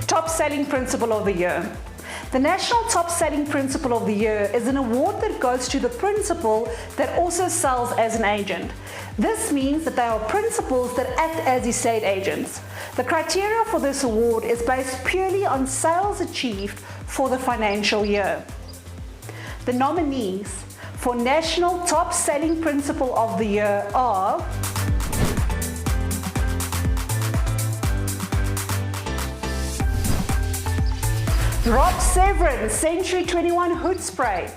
Top Selling Principal of the Year. The National Top Selling Principal of the Year is an award that goes to the principal that also sells as an agent. This means that they are principals that act as estate agents. The criteria for this award is based purely on sales achieved for the financial year. The nominees for National Top Selling Principal of the Year are Rob Severin, Century 21 Hoedspruit,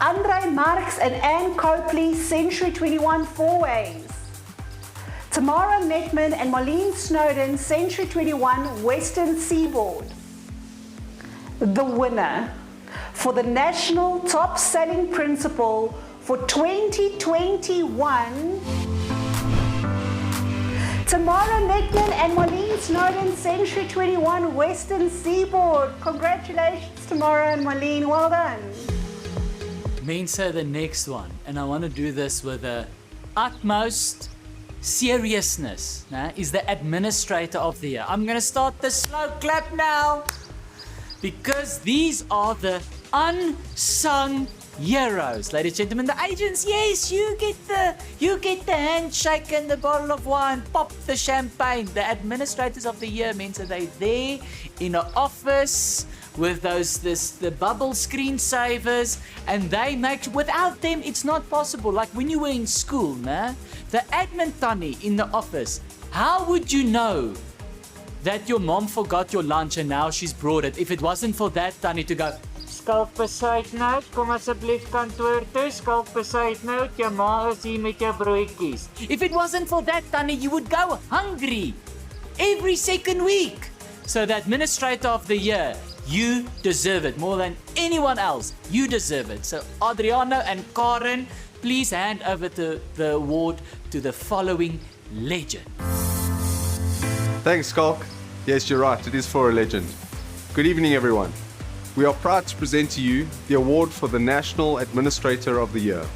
Andre Marks and Anne Copley, Century 21 Fourways, Tamara Metman and Marlene Snowden, Century 21 Western Seaboard. The winner for the National Top Selling Principal for 2021, Tamara Metman and Marlene Snowden, Century 21 Western Seaboard. Congratulations, Tamara and Marlene, well done. Mensa, the next one, and I want to do this with the utmost seriousness, is the Administrator of the Year. I'm going to start the slow clap now, because these are the unsung heroes, ladies and gentlemen. The agents, yes, you get the handshake and the bottle of wine, pop the champagne. The Administrators of the Year means that they're there in an office with the bubble screensavers, and they make, without them it's not possible. Like when you were in school, the admin Tannie in the office, how would you know that your mom forgot your lunch and now she's brought it if it wasn't for that Tannie to go, Skalk besuitnout, kom asseblief kantoor toe, skalk besuitnout, jou ma is hier met jou broodjies. If it wasn't for that Tannie, you would go hungry every second week. So the Administrator of the Year, you deserve it more than anyone else. You deserve it. So Adriano and Karen, please hand over the award to the following legend. Thanks, Skalk. Yes, you're right. It is for a legend. Good evening, everyone. We are proud to present to you the award for the National Administrator of the Year.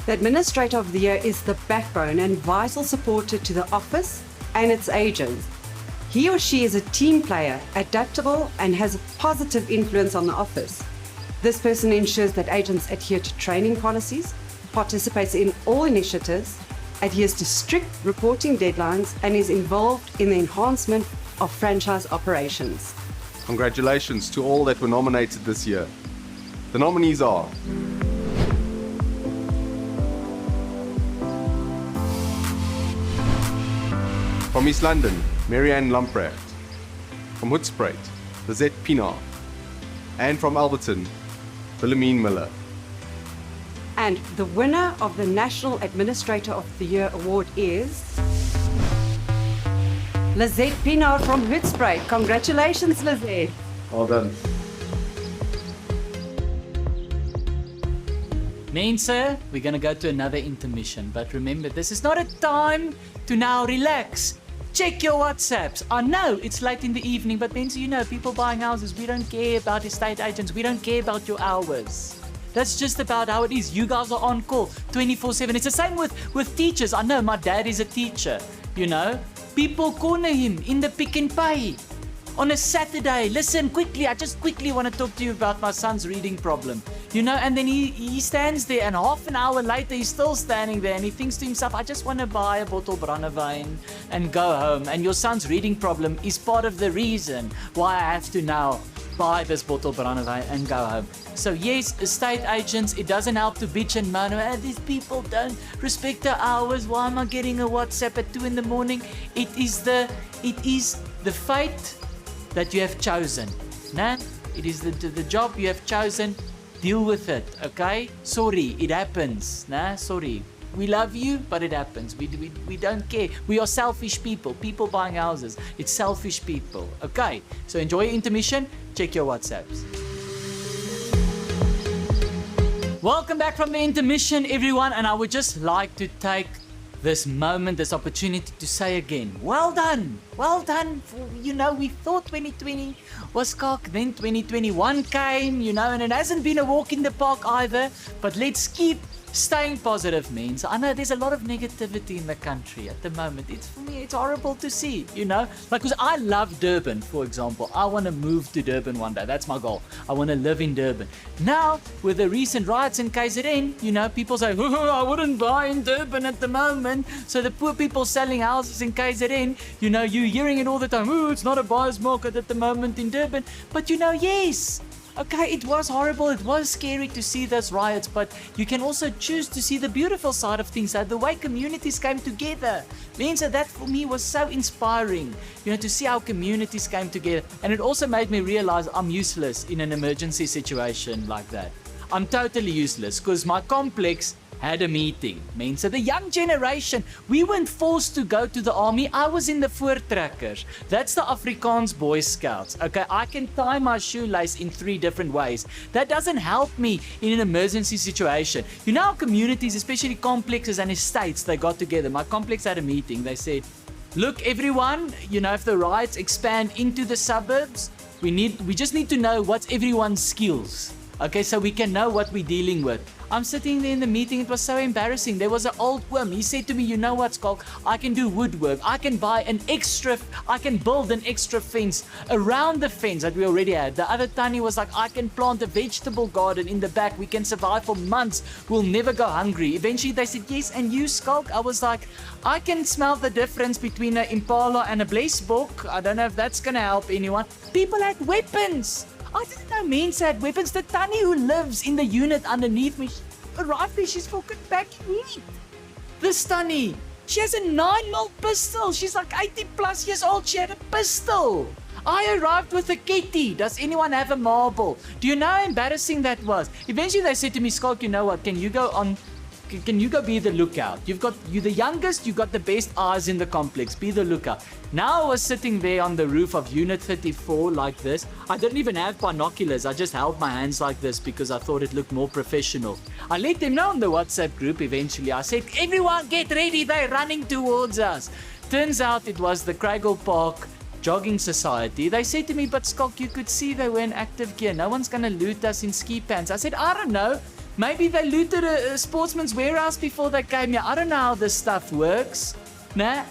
The Administrator of the Year is the backbone and vital supporter to the office and its agents. He or she is a team player, adaptable, and has a positive influence on the office. This person ensures that agents adhere to training policies, participates in all initiatives, adheres to strict reporting deadlines, and is involved in the enhancement of franchise operations. Congratulations to all that were nominated this year. The nominees are from East London, Marianne Lamprecht. From Hoedspruit, Lizette Pienaar. And from Alberton, Wilhelmine Miller. And the winner of the National Administrator of the Year award is Lizette Pienaar from Hoedspruit. Congratulations, Lizette. Well done. Mensa, we're going to go to another intermission. But remember, this is not a time to now relax. Check your WhatsApps. I know it's late in the evening, but Mensa, you know, people buying houses, we don't care about estate agents. We don't care about your hours. That's just about how it is. You guys are on call 24/7. It's the same with teachers. I know my dad is a teacher, you know. People corner him in the Pick n Pay on a Saturday. Listen, quickly, I just quickly want to talk to you about my son's reading problem. You know, and then he stands there, and half an hour later he's still standing there, and he thinks to himself, I just want to buy a bottle brandewyn and go home. And your son's reading problem is part of the reason why I have to now buy this bottle of brandewijn and go home. So yes, estate agents, it doesn't help to bitch and moan, these people don't respect their hours, why am I getting a WhatsApp at 2 in the morning? It is the fate that you have chosen. Nah? It is the job you have chosen. Deal with it, okay? Sorry, it happens. Nah, sorry. We love you, but it happens. We don't care. We are selfish people. People buying houses. It's selfish people. Okay, so enjoy your intermission. Check your WhatsApps. Welcome back from the intermission, everyone. And I would just like to take this moment, this opportunity to say again, well done. Well done. We thought 2020 was cock. Then 2021 came, and it hasn't been a walk in the park either. But let's keep staying positive, means. I know there's a lot of negativity in the country at the moment. For me, it's horrible to see, because I love Durban, for example. I want to move to Durban one day. That's my goal. I want to live in Durban. Now, with the recent riots in KZN, people say, I wouldn't buy in Durban at the moment. So the poor people selling houses in KZN, you're hearing it all the time. It's not a buyer's market at the moment in Durban. But yes. Okay, it was horrible, it was scary to see those riots, but you can also choose to see the beautiful side of things, the way communities came together. Means that for me was so inspiring, to see how communities came together. And it also made me realize I'm useless in an emergency situation like that. I'm totally useless because my complex had a meeting. Means that the young generation, we weren't forced to go to the army. I was in the Voortrekkers. That's the Afrikaans Boy Scouts. Okay, I can tie my shoelace in 3 different ways. That doesn't help me in an emergency situation. How communities, especially complexes and estates, they got together. My complex had a meeting. They said, look, everyone, if the riots expand into the suburbs, we just need to know what's everyone's skills. Okay, so we can know what we're dealing with. I'm sitting there in the meeting, it was so embarrassing. There was an old worm. He said to me, you know what, Skalk? I can do woodwork. I can build an extra fence around the fence that we already had. The other Tannie was like, I can plant a vegetable garden in the back. We can survive for months. We'll never go hungry. Eventually they said, yes, and you, Skalk? I was like, I can smell the difference between an Impala and a Blesbok. I don't know if that's going to help anyone. People had weapons. I didn't know mense had weapons. The Tannie who lives in the unit underneath me, she arrived there, she's fucking back heat. This Tannie, she has a 9mm pistol. She's like 80 plus years old. She had a pistol. I arrived with a kitty. Does anyone have a marble? Do you know how embarrassing that was? Eventually they said to me, Skalk, you know what? Can you go be the lookout? You're the youngest, you've got the best eyes in the complex. Be the lookout. Now I was sitting there on the roof of Unit 34 like this. I didn't even have binoculars. I just held my hands like this because I thought it looked more professional. I let them know in the WhatsApp group eventually. I said, everyone get ready, they're running towards us. Turns out it was the Craigle Park Jogging Society. They said to me, but Skalk, you could see they were in active gear. No one's going to loot us in ski pants. I said, I don't know. Maybe they looted a sportsman's warehouse before they came here. I don't know how this stuff works. Nah.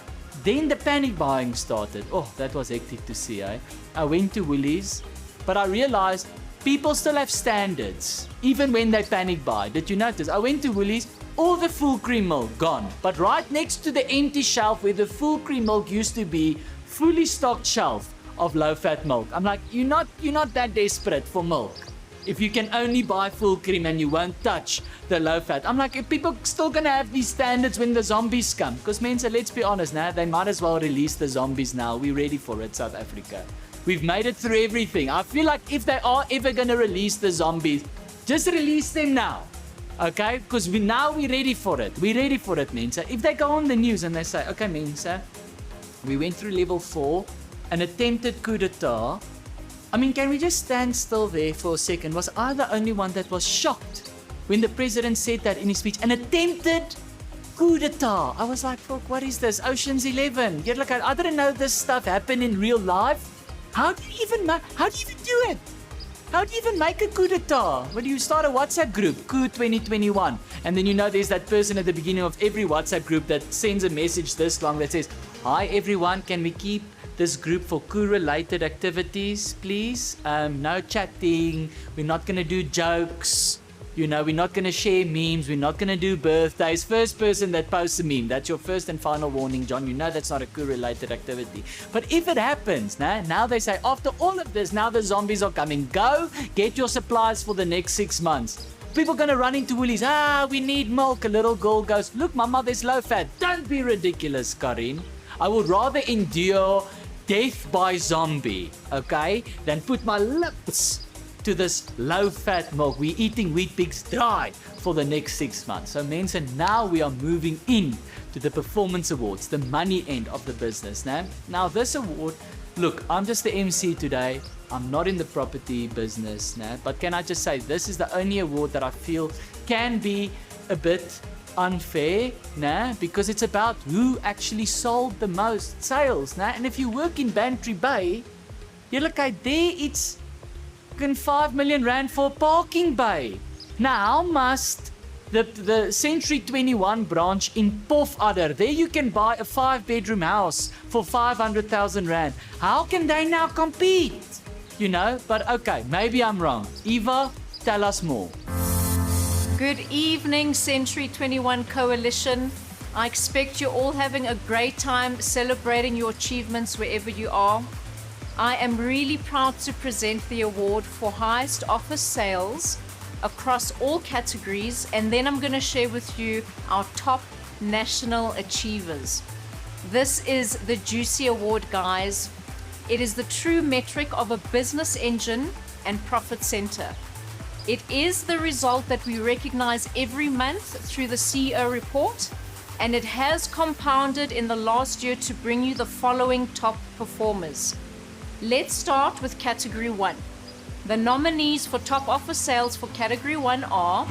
Then the panic buying started. Oh, that was hectic to see, eh? I went to Woolies, but I realized people still have standards, even when they panic buy. Did you notice? I went to Woolies, all the full cream milk gone. But right next to the empty shelf where the full cream milk used to be, fully stocked shelf of low-fat milk. I'm like, you're not that desperate for milk. If you can only buy full cream and you won't touch the low fat. I'm like, if people still gonna have these standards when the zombies come? Because Mensa, let's be honest, now they might as well release the zombies now. We're ready for it, South Africa. We've made it through everything. I feel like if they are ever gonna release the zombies, just release them now. Okay? Because we're ready for it. We're ready for it, Mensa. If they go on the news and they say, okay, Mensa, we went through level 4, an attempted coup d'etat. I mean, can we just stand still there for a second? Was I the only one that was shocked when the president said that in his speech? An attempted coup d'etat. I was like, fuck, what is this? Ocean's 11. You're like, I didn't know this stuff happened in real life. How do you even do it? How do you even make a coup d'etat? Well, you start a WhatsApp group, Coup 2021. And then there's that person at the beginning of every WhatsApp group that sends a message this long that says, hi everyone, can we keep this group for coup-related activities, please? No chatting. We're not going to do jokes. You know, we're not going to share memes. We're not going to do birthdays. First person that posts a meme, that's your first and final warning, John. You know that's not a coup-related activity. But if it happens, now they say, after all of this, now the zombies are coming. Go get your supplies for the next 6 months. People are going to run into Woolies. We need milk. A little girl goes, look, Mama, there's low fat. Don't be ridiculous, Karin. I would rather endure death by zombie, okay, than put my lips to this low-fat milk. We're eating Weet Bix dry for the next 6 months. So, Mensa, now we are moving in to the performance awards, the money end of the business. Now this award, look, I'm just the MC today. I'm not in the property business, but can I just say this is the only award that I feel can be a bit unfair, because it's about who actually sold the most sales. And if you work in Bantry Bay, you look at there, it's 5 million rand for a parking bay. Now must the Century 21 branch in Pofadder, there you can buy a 5-bedroom house for 500,000 rand. How can they now compete? You know, but okay, maybe I'm wrong. Eva, tell us more. Good evening, Century 21 Coalition. I expect you're all having a great time celebrating your achievements wherever you are. I am really proud to present the award for highest office sales across all categories, and then I'm going to share with you our top national achievers. This is the Juicy Award, guys. It is the true metric of a business engine and profit center. It is the result that we recognize every month through the CEO report, and it has compounded in the last year to bring you the following top performers. Let's start with Category 1. The nominees for top office sales for Category 1 are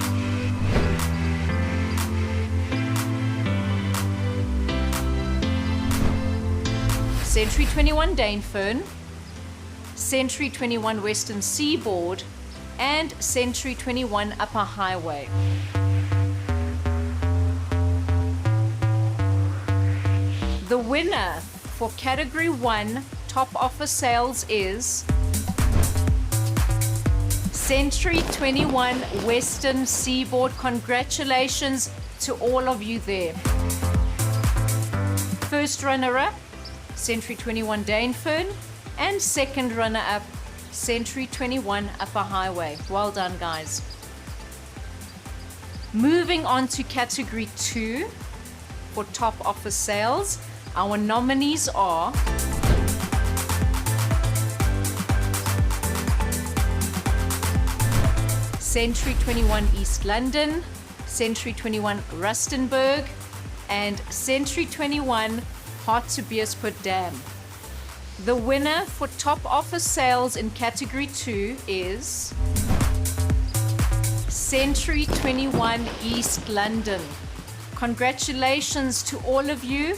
Century 21 Dainfern, Century 21 Western Seaboard, and Century 21 Upper Highway. The winner for Category 1 top office sales is Century 21 Western Seaboard. Congratulations to all of you there. First runner-up, Century 21 Dainfern, and second runner-up, Century 21 Upper Highway. Well done, guys. Moving on to Category 2 for top office sales, our nominees are Century 21 East London, Century 21 Rustenburg, and Century 21 Hartbeespoort Dam. The winner for top office sales in Category 2 is Century 21 East London. Congratulations to all of you.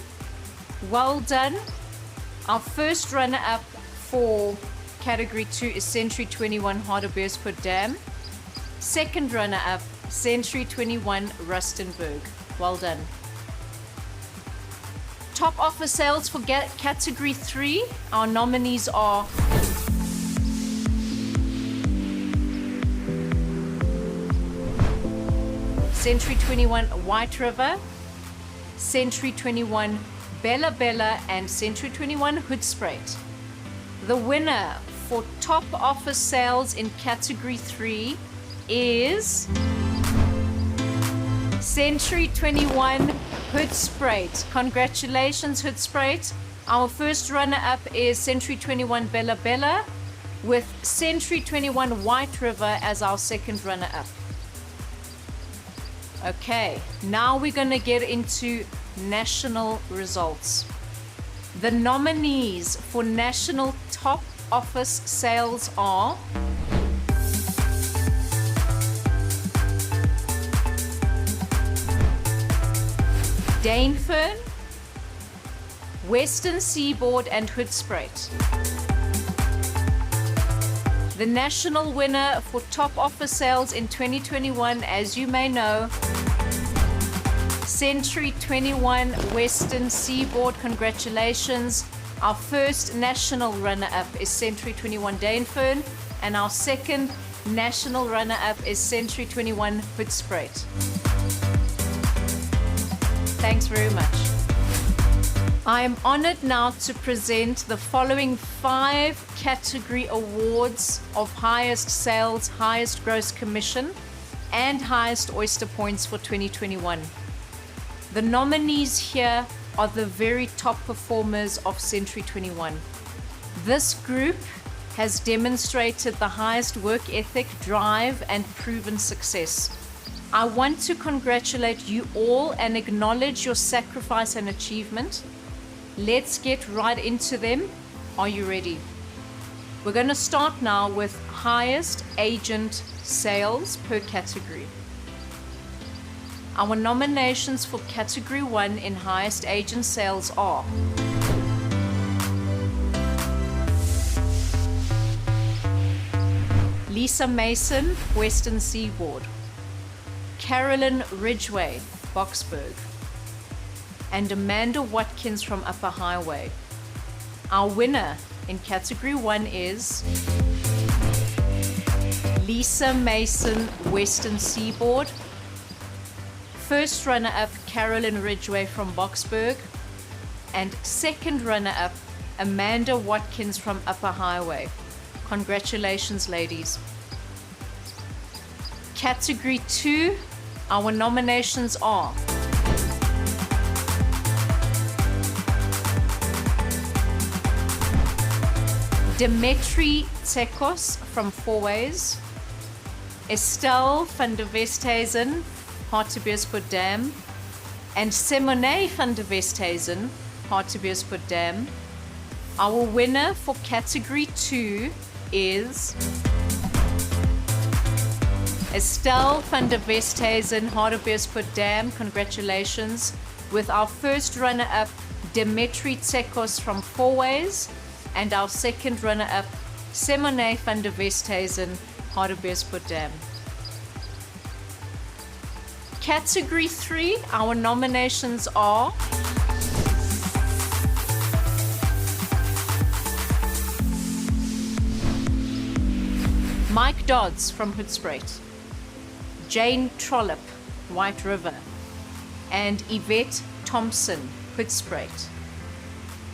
Well done. Our first runner-up for Category 2 is Century 21 Hartbeespoort Dam. Second runner-up, Century 21 Rustenburg. Well done. Top office sales for Category 3. Our nominees are Century 21 White River, Century 21 Bella Bella, and Century 21 Hoedspruit. The winner for top office sales in Category 3 is Century 21 Hoedspruit. Congratulations, Hoedspruit. Our first runner-up is Century 21 Bella Bella, with Century 21 White River as our second runner-up. Okay, now we're going to get into national results. The nominees for national top office sales are Dainfern, Western Seaboard, and Hoedspruit. The national winner for top office sales in 2021, as you may know, Century 21 Western Seaboard. Congratulations. Our first national runner-up is Century 21 Dainfern, and our second national runner-up is Century 21 Hoedspruit. Thanks very much. I am honored now to present the following 5 category awards of highest sales, highest gross commission, and highest oyster points for 2021. The nominees here are the very top performers of Century 21. This group has demonstrated the highest work ethic, drive, and proven success. I want to congratulate you all and acknowledge your sacrifice and achievement. Let's get right into them. Are you ready? We're going to start now with highest agent sales per category. Our nominations for category 1 in highest agent sales are Lisa Mason, Western Seaboard, Carolyn Ridgway, Boksburg, and Amanda Watkins from Upper Highway. Our winner in category 1 is Lisa Mason, Western Seaboard. First runner-up, Carolyn Ridgway from Boksburg. And second runner-up, Amanda Watkins from Upper Highway. Congratulations, ladies. Category 2, our nominations are Dimitri Tsekos from Fourways, Estelle van der Westhuizen, Hartbeespoort Dam, and Simone van der Westhuizen, Hartbeespoort Dam. Our winner for category 2 is Estelle van der Westhuizen, Hartbeespoort Dam. Congratulations. With our first runner-up, Dimitri Tsekos from Fourways, and our second runner-up, Simone van der Westhuizen, Hartbeespoort Dam. Category 3, our nominations are Mike Dodds from Hoedspruit, Jane Trollope, White River, and Yvette Thompson, Hoedspruit.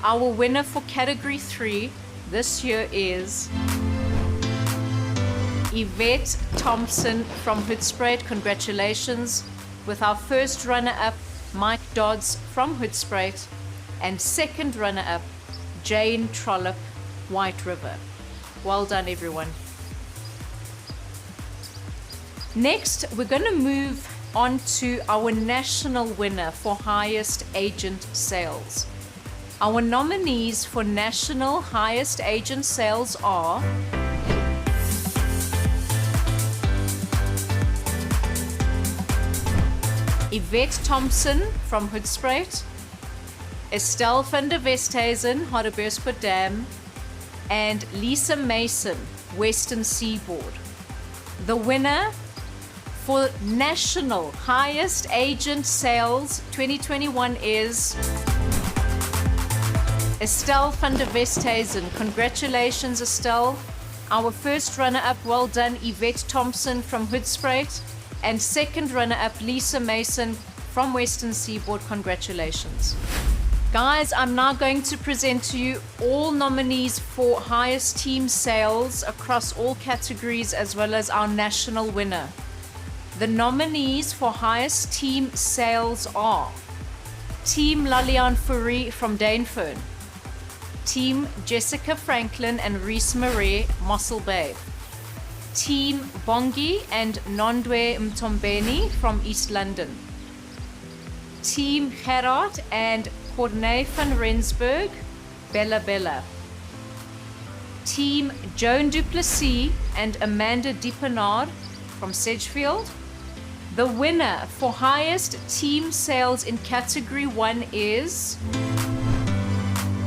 Our winner for category 3 this year is Yvette Thompson from Hoedspruit. Congratulations. With our first runner-up, Mike Dodds from Hoedspruit, and second runner-up, Jane Trollope, White River. Well done, everyone. Next, we're going to move on to our national winner for highest agent sales. Our nominees for national highest agent sales are Yvette Thompson from Hoedspruit, Estelle van der Westhuizen, Hartbeespoort Dam, and Lisa Mason, Western Seaboard. The winner for national highest agent sales 2021 is Estelle van der Westhuizen. Congratulations, Estelle. Our first runner-up, well done, Yvette Thompson from Hoedspruit. And second runner-up, Lisa Mason from Western Seaboard. Congratulations. Guys, I'm now going to present to you all nominees for highest team sales across all categories, as well as our national winner. The nominees for highest team sales are Team Lalian Fourie from Dainfern, Team Jessica Franklin and Reese Marais, Mossel Bay, Team Bongi and Nondwe Mtombeni from East London, Team Gerard and Corné van Rensburg, Bella Bella, Team Joan Duplessis and Amanda Diepenard from Sedgefield. The winner for highest team sales in category 1 is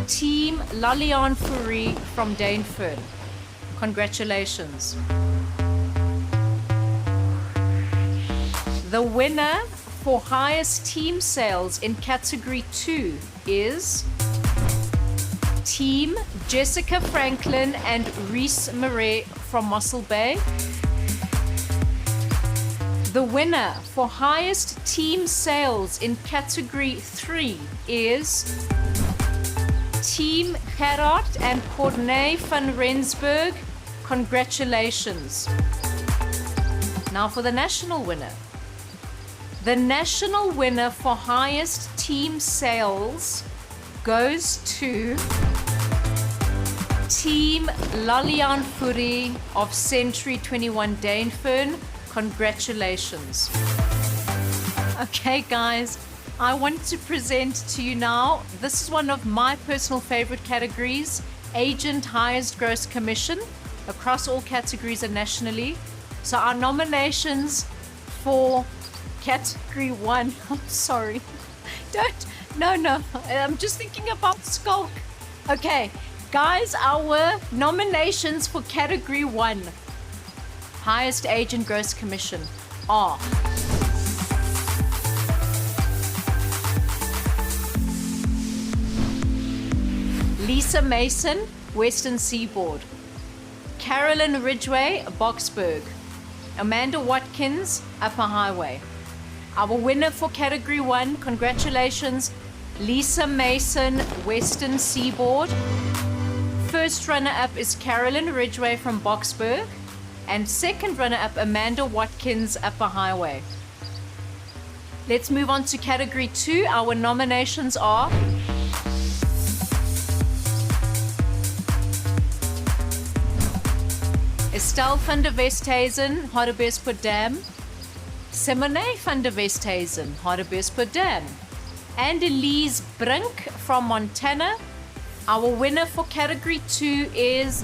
Team Lalian Fourie from Dainfern. Congratulations. The winner for highest team sales in category 2 is Team Jessica Franklin and Reese Marais from Mossel Bay. The winner for highest team sales in category 3 is Team Gerard and Corné van Rensburg. Congratulations. Now for the national winner. The national winner for highest team sales goes to Team Lalian Furi of Century 21 Dainfern. Congratulations. Okay, guys, I want to present to you now, this is one of my personal favorite categories, Agent Highest Gross Commission, across all categories and nationally. So our nominations for category 1, I'm sorry, no, I'm just thinking about Skulk. Okay, guys, our nominations for category 1, highest agent gross commission, are Lisa Mason, Western Seaboard; Carolyn Ridgway, Boksburg; Amanda Watkins, Upper Highway. Our winner for category 1, congratulations, Lisa Mason, Western Seaboard. First runner-up is Carolyn Ridgway from Boksburg, and second runner-up Amanda Watkins, Upper Highway. Let's move on to category 2. Our nominations are Estelle van der Westhuizen, Hartbeespoort Dam; Simone van der Westhuizen, Hartbeespoort Dam; and Elise Brink from Montana. Our winner for category 2 is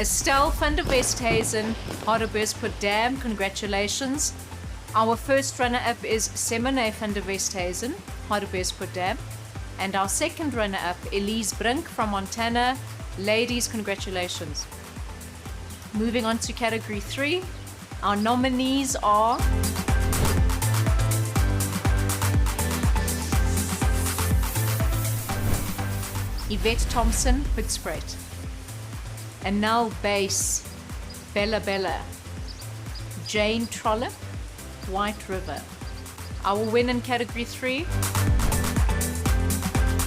Estelle van der Westhuizen, Hartbeespoort Dam. Congratulations. Our first runner-up is Simone van der Westhuizen, Hartbeespoort Dam. And our second runner-up, Elise Brink from Montana. Ladies, congratulations. Moving on to category 3, our nominees are Yvette Thompson, Hoedspruit; Anel Base, Bella Bella; Jane Trollope, White River. Our winner in category 3,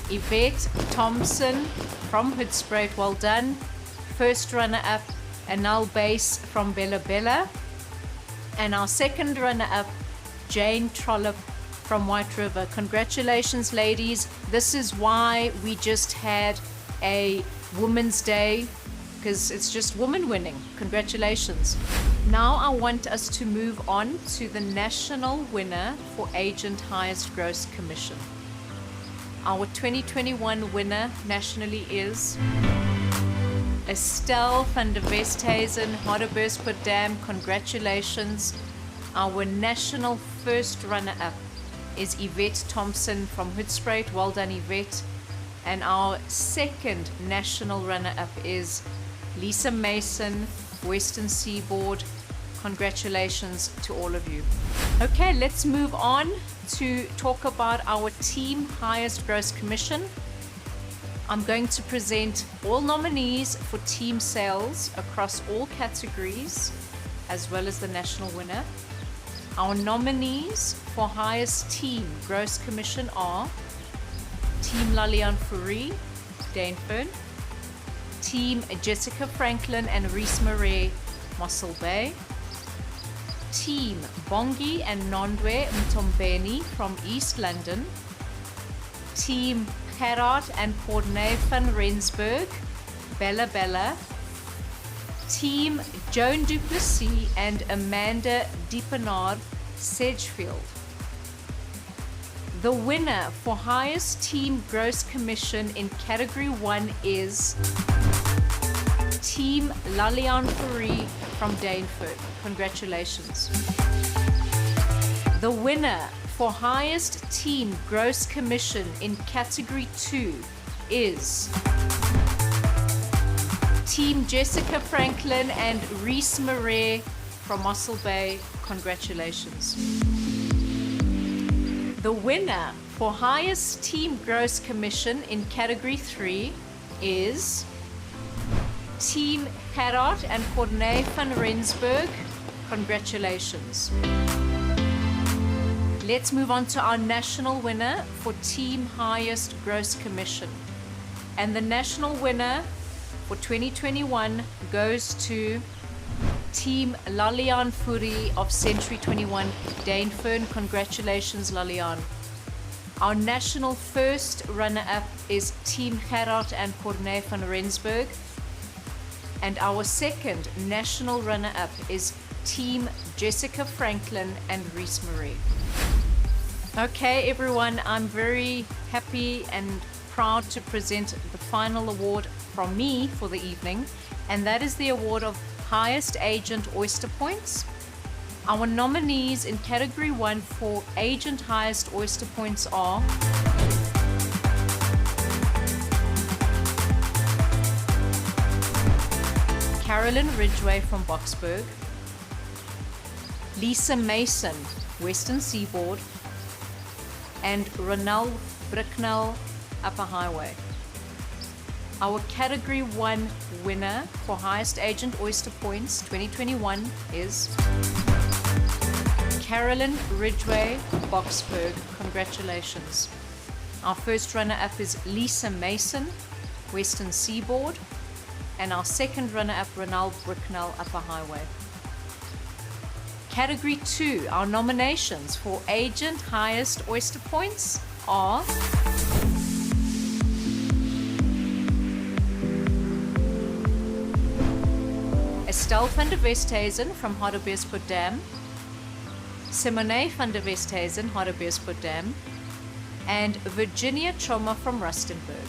Yvette Thompson from Hoedspruit, well done. First runner-up, Anel Base from Bella Bella. And our second runner-up, Jane Trollope from White River. Congratulations, ladies. This is why we just had a Women's Day, because it's just women winning. Congratulations. Now I want us to move on to the national winner for Agent Highest Gross Commission. Our 2021 winner nationally is Estelle van der Westhuizen, Hartbeespoort Dam. Congratulations. Our national first runner-up is Yvette Thompson from Hoedspruit. Well done, Yvette. And our second national runner-up is Lisa Mason, Western Seaboard. Congratulations to all of you. Okay, let's move on to talk about our team highest gross commission. I'm going to present all nominees for team sales across all categories, as well as the national winner. Our nominees for highest team gross commission are Team Lalian Furi, Dainfern; Team Jessica Franklin and Reese Marais, Mossel Bay; Team Bongi and Nondwe Mtombeni from East London; Team Gerard and Corné van Rensburg, Bella Bella; Team Joan Duplessis and Amanda Diepenaar, Sedgefield. The winner for highest team gross commission in category 1 is Team Lalian Furi from Dainfern. Congratulations. The winner for highest team gross commission in category 2 is Team Jessica Franklin and Reese Marais from Mossel Bay. Congratulations. The winner for highest team gross commission in category 3 is Team Gerard and Corné van Rensburg. Congratulations. Let's move on to our national winner for Team Highest Gross Commission. And the national winner for 2021 goes to Team Lalian Furi of Century 21 Dainfern. Congratulations, Lalian. Our national first runner-up is Team Gerard and Corné van Rensburg. And our second national runner-up is Team Jessica Franklin and Reese Marie. Okay, everyone, I'm very happy and proud to present the final award from me for the evening, and that is the award of Highest Agent Oyster Points. Our nominees in Category 1 for Agent Highest Oyster Points are Carolyn Ridgway from Boksburg, Lisa Mason, Western Seaboard, and Ronald Bricknell, Upper Highway. Our Category 1 winner for Highest Agent Oyster Points 2021 is Carolyn Ridgway, Boksburg. Congratulations. Our first runner-up is Lisa Mason, Western Seaboard, and our second runner-up, Ronald Bricknell, Upper Highway. Category 2, our nominations for Agent Highest Oyster Points are Estelle van der Westhuizen from Hartbeespoort Dam, Simone van der Westhuizen, Hartbeespoort Dam, and Virginia Choma from Rustenburg.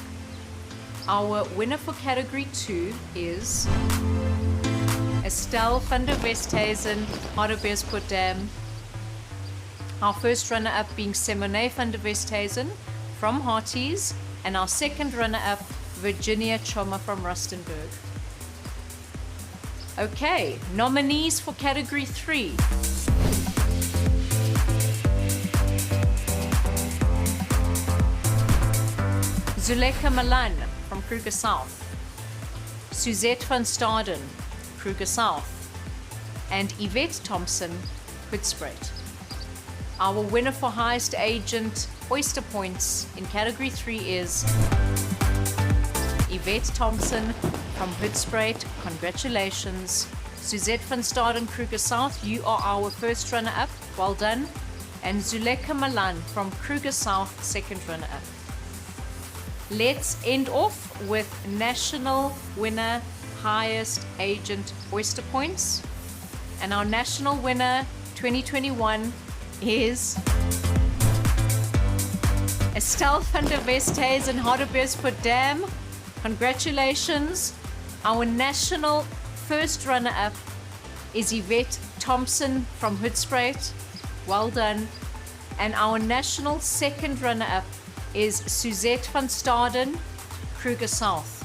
Our winner for Category 2 is Estelle van der Westhuizen, Hartbeespoort Dam. Our first runner-up being Simone van der Westhuizen from Harties, and our second runner-up, Virginia Choma from Rustenburg. Okay, nominees for Category 3. Zuleka Malan from Kruger South, Suzette van Staden, Kruger South, and Yvette Thompson, Hoedspruit. Our winner for Highest Agent Oyster Points in Category 3 is Yvette Thompson from Hoedspruit. Congratulations. Suzette van Staden, Kruger South, you are our first runner-up. Well done. And Zuleka Malan from Kruger South, second runner-up. Let's end off with national winner Highest Agent Oyster Points. And our national winner 2021 is Estelle van der Westhuizen, Hartbeespoort Dam. Congratulations. Our national first runner-up is Yvette Thompson from Hoedspruit. Well done. And our national second runner-up is Suzette van Staden, Kruger South.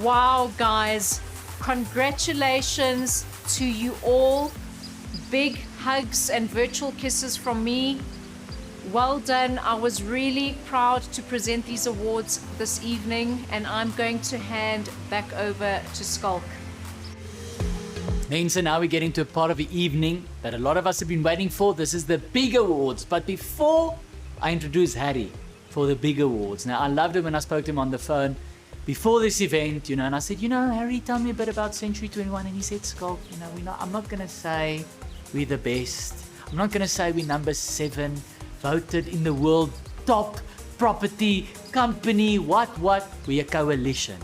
Wow, guys. Congratulations to you all. Big hugs and virtual kisses from me. Well done. I was really proud to present these awards this evening, and I'm going to hand back over to Skalk. Mensa, now we're getting to a part of the evening that a lot of us have been waiting for. This is the big awards. But before I introduce Harry for the big awards. Now, I loved it when I spoke to him on the phone before this event, and I said, Harry, tell me a bit about Century 21. And he said, Skalk, I'm not going to say we're the best. I'm not going to say we're number 7. Voted in the world top property company, what, we're a coalition.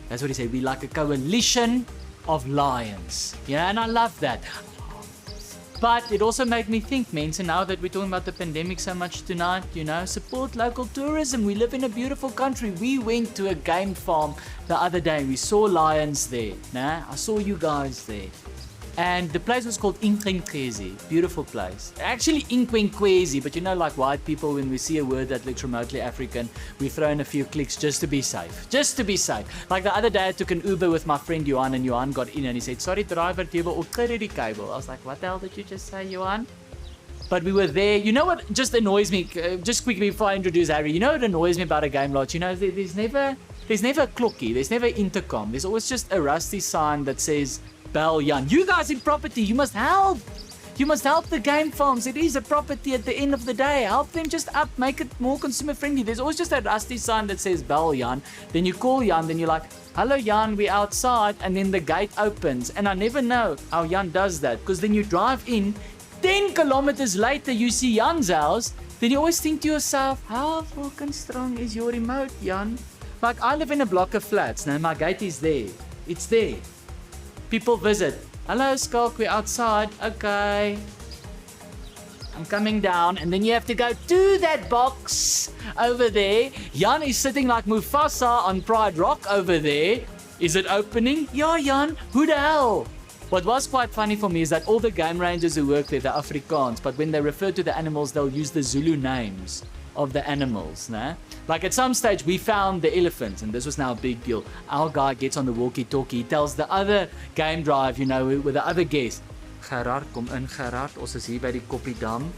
That's what he said, we're like a coalition of lions. And I love that. But it also made me think, Mensa, now that we're talking about the pandemic so much tonight, support local tourism. We live in a beautiful country. We went to a game farm the other day. We saw lions there. I saw you guys there. And the place was called Inkwenkwezi. Beautiful place. Actually Inkwenkwezi, but like white people, when we see a word that looks remotely African, we throw in a few clicks just to be safe. Just to be safe. Like the other day I took an Uber with my friend Johan, and Johan got in and he said, sorry driver, die die cable. I was like, what the hell did you just say, Johan? But we were there. You know what just annoys me, just quickly before I introduce Harry, what annoys me about a game lodge? There's never a clockie, there's never intercom. There's always just a rusty sign that says Bell Jan. You guys in property, you must help. You must help the game farms. It is a property at the end of the day. Help them just up, make it more consumer friendly. There's always just that rusty sign that says Bell Jan. Then you call Jan, then you're like, hello Jan, we're outside. And then the gate opens. And I never know how Jan does that. Because then you drive in, 10 kilometers later you see Jan's house. Then you always think to yourself, how fucking strong is your remote, Jan? Like I live in a block of flats. Now my gate is there. It's there. People visit. Hello, Skulk, we're outside. Okay. I'm coming down. And then you have to go to that box over there. Jan is sitting like Mufasa on Pride Rock over there. Is it opening? Yeah, Jan. Who the hell? What was quite funny for me is that all the game rangers who work there, they're Afrikaans. But when they refer to the animals, they'll use the Zulu names of the animals. Nah? Like at some stage, we found the elephant, and this was now a big deal. Our guy gets on the walkie-talkie, he tells the other game drive, you know, with the other guest, Gerard, kom in Gerard, ons is hier by die Koppie Dam.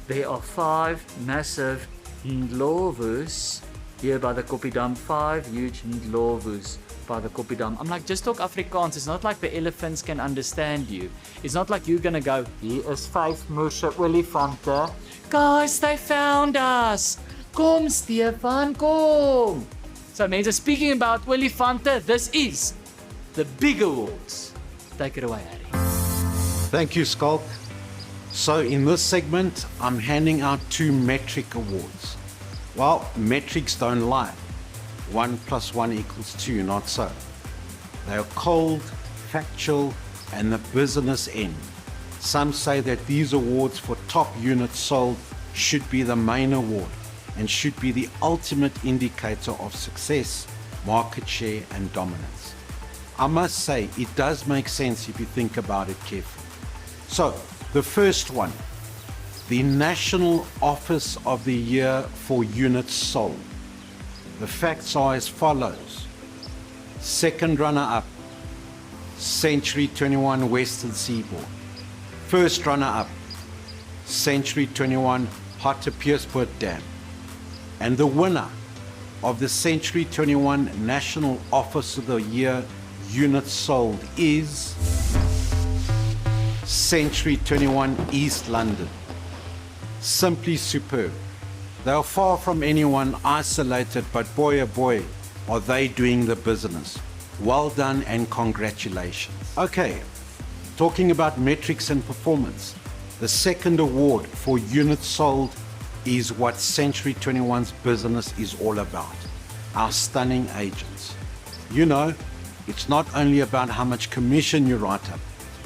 There are 5 massive ndlovus here by the Koppie Dam, 5 huge ndlovus by the Koppie Dam. I'm like, just talk Afrikaans. It's not like the elephants can understand you. It's not like you're gonna go, hier is 5 moerse olifante. Guys, they found us. Kom Stefan, kom. So mense, speaking about olifante, this is the big awards. Take it away, Harry. Thank you, Skulk. So in this segment, I'm handing out 2 metric awards. Well, metrics don't lie. 1 + 1 = 2, not so. They are cold, factual, and the business end. Some say that these awards for top units sold should be the main award and should be the ultimate indicator of success, market share, and dominance. I must say, it does make sense if you think about it carefully. So, the first one, the National Office of the Year for units sold. The facts are as follows. Second runner-up, Century 21 Western Seaboard. First runner-up, Century 21 Hartbeespoort Dam. And the winner of the Century 21 National Office of the Year units sold is Century 21 East London. Simply superb. They are far from anyone isolated, but boy oh boy, are they doing the business. Well done and congratulations. Okay, talking about metrics and performance, the second award for units sold is what Century 21's business is all about. Our stunning agents. You know, it's not only about how much commission you write up,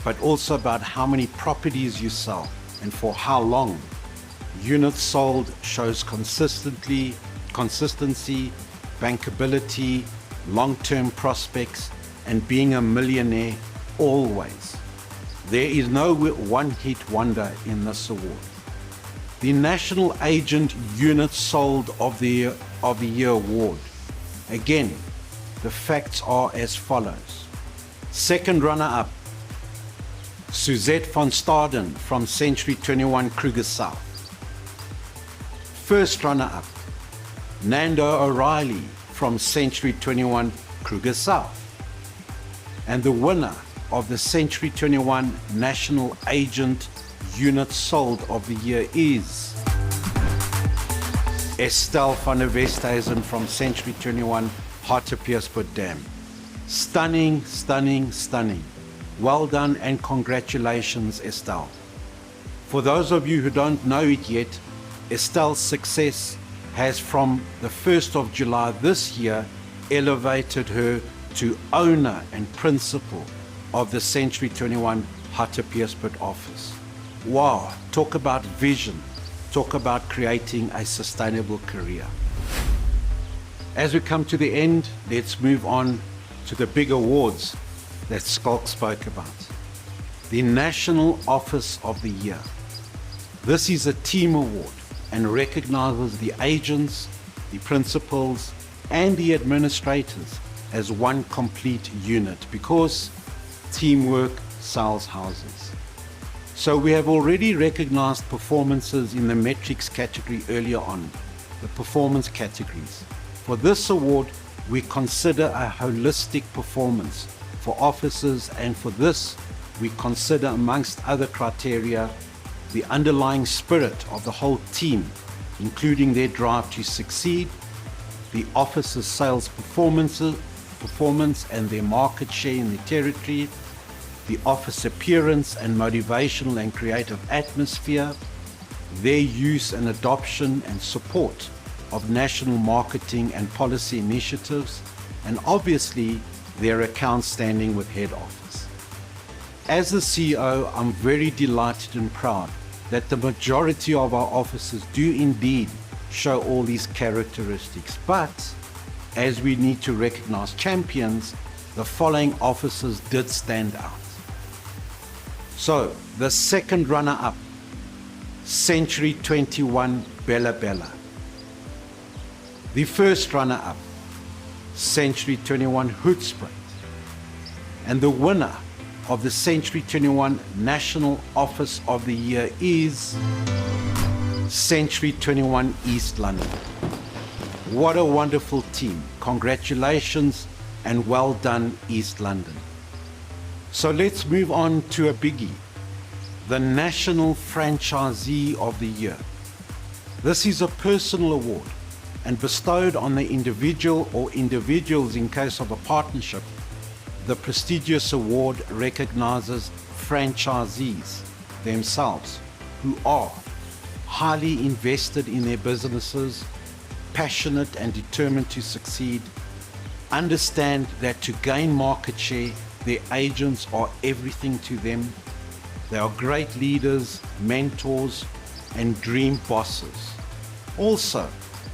but also about how many properties you sell and for how long. Units sold shows consistency, bankability, long-term prospects, and being a millionaire always. There is no one-hit wonder in this award. The National Agent Units Sold of the Year Award. Again, the facts are as follows. Second runner-up, Suzette van Staden from Century 21 Kruger South. First runner-up, Nando O'Reilly from Century 21 Kruger South. And the winner of the Century 21 National Agent Units Sold of the Year is Estelle van der Westhuizen from Century 21 Hartbeespoort Dam. Stunning, stunning, stunning. Well done and congratulations, Estelle. For those of you who don't know it yet, Estelle's success has from the 1st of July this year elevated her to owner and principal of the Century 21 Hartbeespoort office. Wow, talk about vision, talk about creating a sustainable career. As we come to the end, let's move on to the big awards that Skulk spoke about. The National Office of the Year. This is a team award and recognizes the agents, the principals, and the administrators as one complete unit because teamwork sells houses. So we have already recognized performances in the metrics category earlier on, the performance categories. For this award, we consider a holistic performance for officers, and for this we consider, amongst other criteria, the underlying spirit of the whole team, including their drive to succeed, the officers' sales performance and their market share in the territory, the office appearance and motivational and creative atmosphere, their use and adoption and support of national marketing and policy initiatives, and obviously their account standing with head office. As the CEO, I'm very delighted and proud that the majority of our officers do indeed show all these characteristics, but as we need to recognize champions, the following officers did stand out. So, the second runner-up, Century 21 Bella Bella. The first runner-up, Century 21 Hoedspruit. And the winner of the Century 21 National Office of the Year is Century 21 East London. What a wonderful team. Congratulations and well done, East London. So let's move on to a biggie, the National Franchisee of the Year. This is a personal award and bestowed on the individual or individuals in case of a partnership. The prestigious award recognizes franchisees themselves who are highly invested in their businesses, passionate and determined to succeed, understand that to gain market share, their agents are everything to them. They are great leaders, mentors, and dream bosses. Also,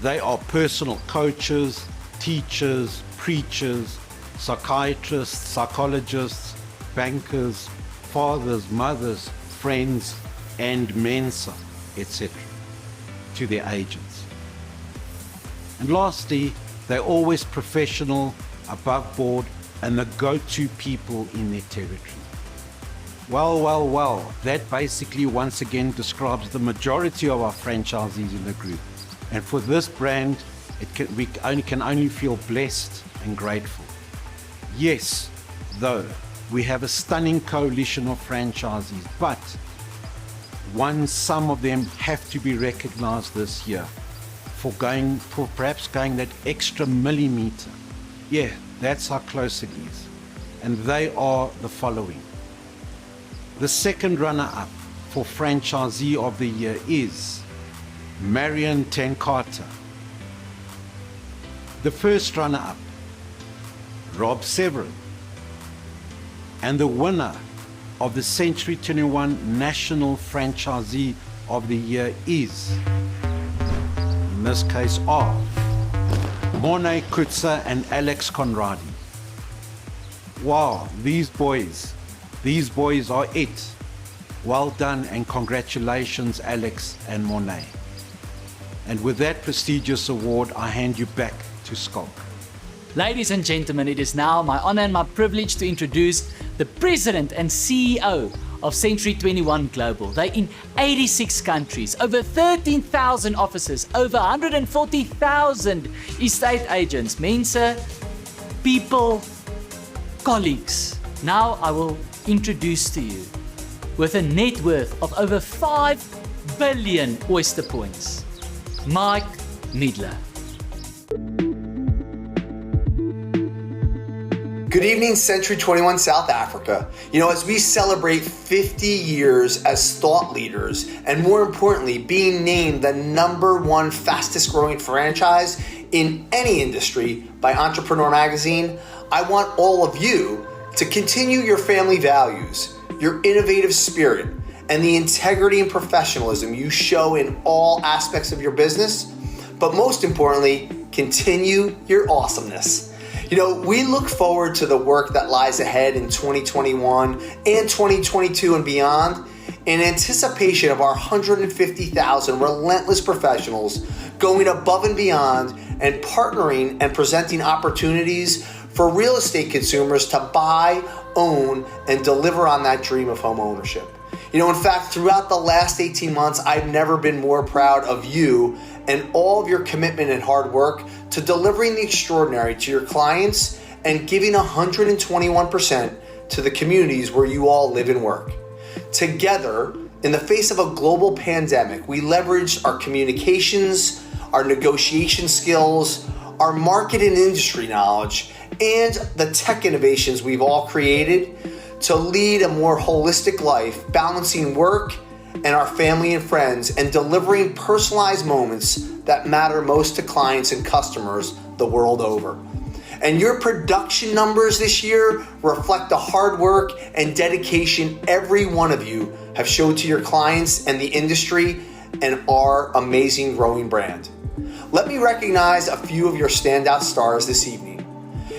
they are personal coaches, teachers, preachers, psychiatrists, psychologists, bankers, fathers, mothers, friends, and Mensa, etc., to their agents. And lastly, they're always professional, above board, and the go-to people in their territory. Well, that basically once again describes the majority of our franchisees in the group. And for this brand, we can only feel blessed and grateful. Yes, though, we have a stunning coalition of franchisees, but some of them have to be recognized this year for perhaps going that extra millimeter. Yeah, that's how close it is. And they are the following. The second runner-up for Franchisee of the Year is Marion Tenkata. The first runner-up, Rob Severin. And the winner of the Century 21 National Franchisee of the Year is, in this case, are Mornay Kutsa and Alex Conradi. Wow, these boys are it. Well done and congratulations, Alex and Mornay. And with that prestigious award, I hand you back to Skalk. Ladies and gentlemen, it is now my honor and my privilege to introduce the President and CEO of Century 21 Global. They're in 86 countries, over 13,000 offices, over 140,000 estate agents, Mensa, people, colleagues. Now I will introduce to you, with a net worth of over 5 billion Oyster points, Mike Miedler. Good evening, Century 21 South Africa. As we celebrate 50 years as thought leaders, and more importantly, being named the #1 fastest growing franchise in any industry by Entrepreneur Magazine, I want all of you to continue your family values, your innovative spirit, and the integrity and professionalism you show in all aspects of your business, but most importantly, continue your awesomeness. We look forward to the work that lies ahead in 2021 and 2022 and beyond in anticipation of our 150,000 relentless professionals going above and beyond and partnering and presenting opportunities for real estate consumers to buy, own, and deliver on that dream of home ownership. In fact, throughout the last 18 months, I've never been more proud of you and all of your commitment and hard work to delivering the extraordinary to your clients and giving 121% to the communities where you all live and work. Together, in the face of a global pandemic, we leveraged our communications, our negotiation skills, our market and industry knowledge, and the tech innovations we've all created to lead a more holistic life, balancing work and our family and friends, and delivering personalized moments that matter most to clients and customers the world over. And your production numbers this year reflect the hard work and dedication every one of you have showed to your clients and the industry and our amazing growing brand. Let me recognize a few of your standout stars this evening.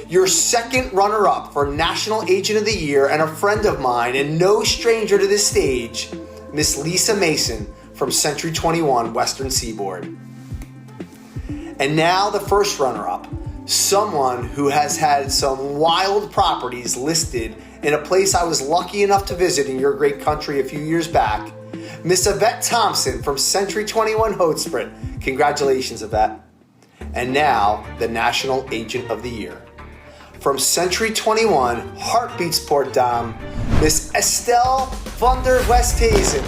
Your second runner-up for National Agent of the Year and a friend of mine and no stranger to this stage, Miss Lisa Mason from Century 21 Western Seaboard. And now the first runner-up, someone who has had some wild properties listed in a place I was lucky enough to visit in your great country a few years back, Miss Yvette Thompson from Century 21 Hoedspruit. Congratulations, Yvette. And now the National Agent of the Year. From Century 21 Heartbeats Port Dame, Miss Estelle van der Westhuizen.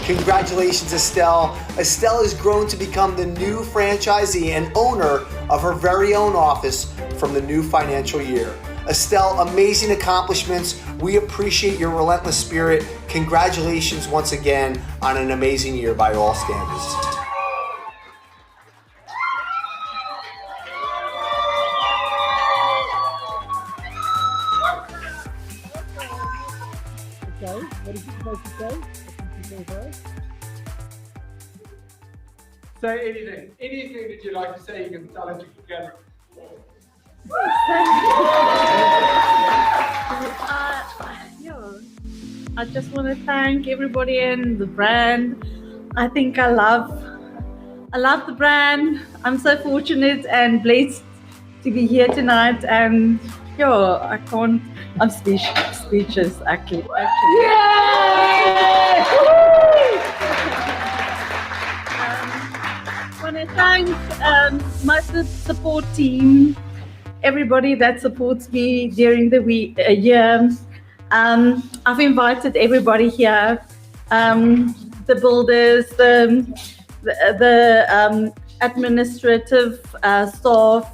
Congratulations, Estelle. Estelle has grown to become the new franchisee and owner of her very own office from the new financial year. Estelle, amazing accomplishments. We appreciate your relentless spirit. Congratulations once again on an amazing year by all standards. What is it supposed to say? Say anything. Anything that you'd like to say, you can tell it to the camera. I just want to thank everybody in the brand. I think I love the brand. I'm so fortunate and blessed to be here tonight, and I'm speechless actually. I want to thank my support team, everybody that supports me during the year. I've invited everybody here, the builders, the administrative staff,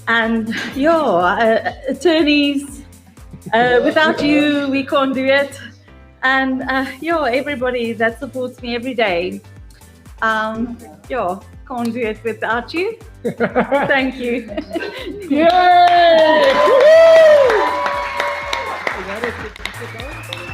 and attorneys. Without you, we can't do it. And everybody that supports me every day. Can't do it without you. Thank you.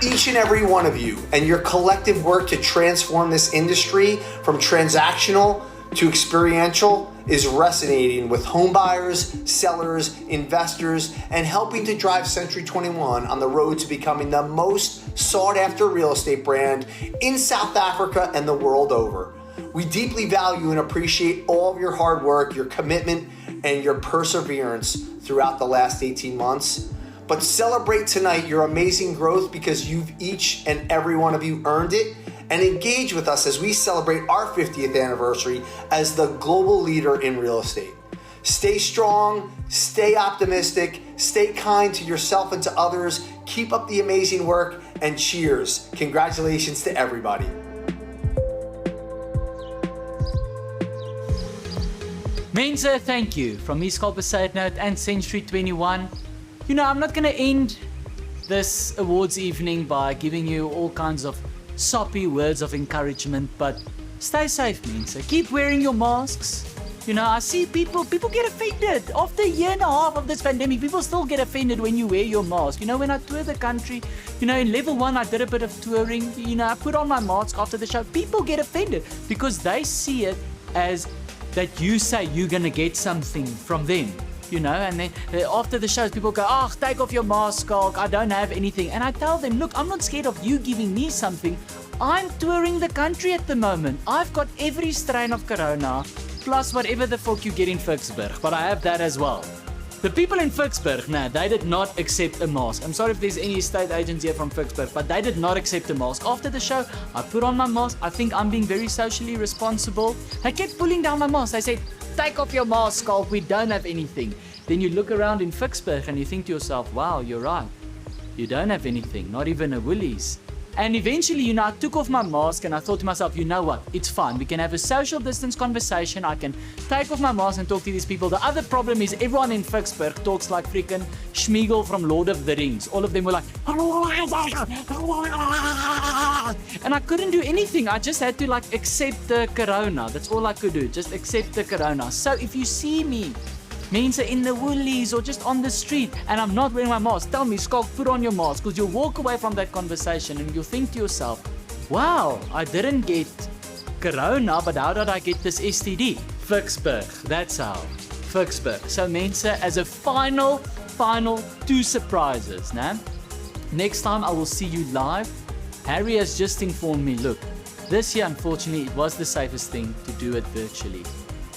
Each and every one of you and your collective work to transform this industry from transactional to experiential is resonating with homebuyers, sellers, investors, and helping to drive Century 21 on the road to becoming the most sought after real estate brand in South Africa and the world over. We deeply value and appreciate all of your hard work, your commitment, and your perseverance throughout the last 18 months. But celebrate tonight your amazing growth, because you've each and every one of you earned it, and engage with us as we celebrate our 50th anniversary as the global leader in real estate. Stay strong, stay optimistic, stay kind to yourself and to others, keep up the amazing work, and cheers. Congratulations to everybody. Mensa, thank you from East Cape Note and Century 21. I'm not going to end this awards evening by giving you all kinds of soppy words of encouragement, but stay safe, Mensa. Keep wearing your masks. I see people get offended. After a year and a half of this pandemic, people still get offended when you wear your mask. When I tour the country, in level 1, I did a bit of touring. I put on my mask after the show. People get offended because they see it as that you say you're going to get something from them. And then after the shows, people go, take off your mask, Skalk, I don't have anything. And I tell them, look, I'm not scared of you giving me something. I'm touring the country at the moment. I've got every strain of corona, plus whatever the fuck you get in Vicksburg, but I have that as well. The people in Vicksburg, they did not accept a mask. I'm sorry if there's any estate agents here from Vicksburg, but they did not accept a mask. After the show, I put on my mask. I think I'm being very socially responsible. They kept pulling down my mask. They said, take off your mask, Skalk, we don't have anything. Then you look around in Vicksburg and you think to yourself, wow, you're right. You don't have anything, not even a Woolies. And eventually, I took off my mask and I thought to myself, you know what? It's fine. We can have a social distance conversation. I can take off my mask and talk to these people. The other problem is everyone in Vicksburg talks like freaking Schmeagol from Lord of the Rings. All of them were like, and I couldn't do anything. I just had to accept the corona. That's all I could do. Just accept the corona. So if you see me, Mense in the Woolies or just on the street and I'm not wearing my mask, tell me, Skalk, put on your mask, because you'll walk away from that conversation and you'll think to yourself, wow, I didn't get corona, but how did I get this STD? Vicksburg, that's how. Vicksburg. So Mense, as a final 2 surprises, nah? Next time I will see you live. Harry has just informed me, look, this year unfortunately it was the safest thing to do it virtually.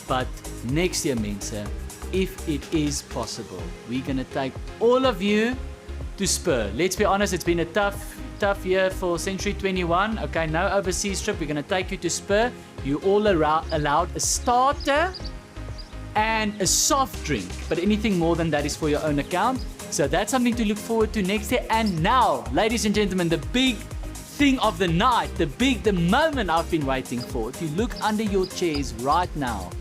But next year, Mense, if it is possible, we're going to take all of you to Spur. Let's be honest, it's been a tough year for Century 21. Okay, no overseas trip. We're going to take you to Spur. You all allowed a starter and a soft drink, but anything more than that is for your own account. So that's something to look forward to next year. And now, ladies and gentlemen, the big thing of the night, the moment I've been waiting for. If you look under your chairs right now,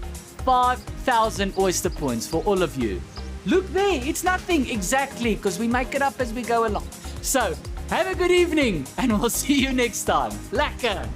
5,000 oyster points for all of you. Look there, it's nothing exactly, because we make it up as we go along. So, have a good evening and we'll see you next time. Lekker!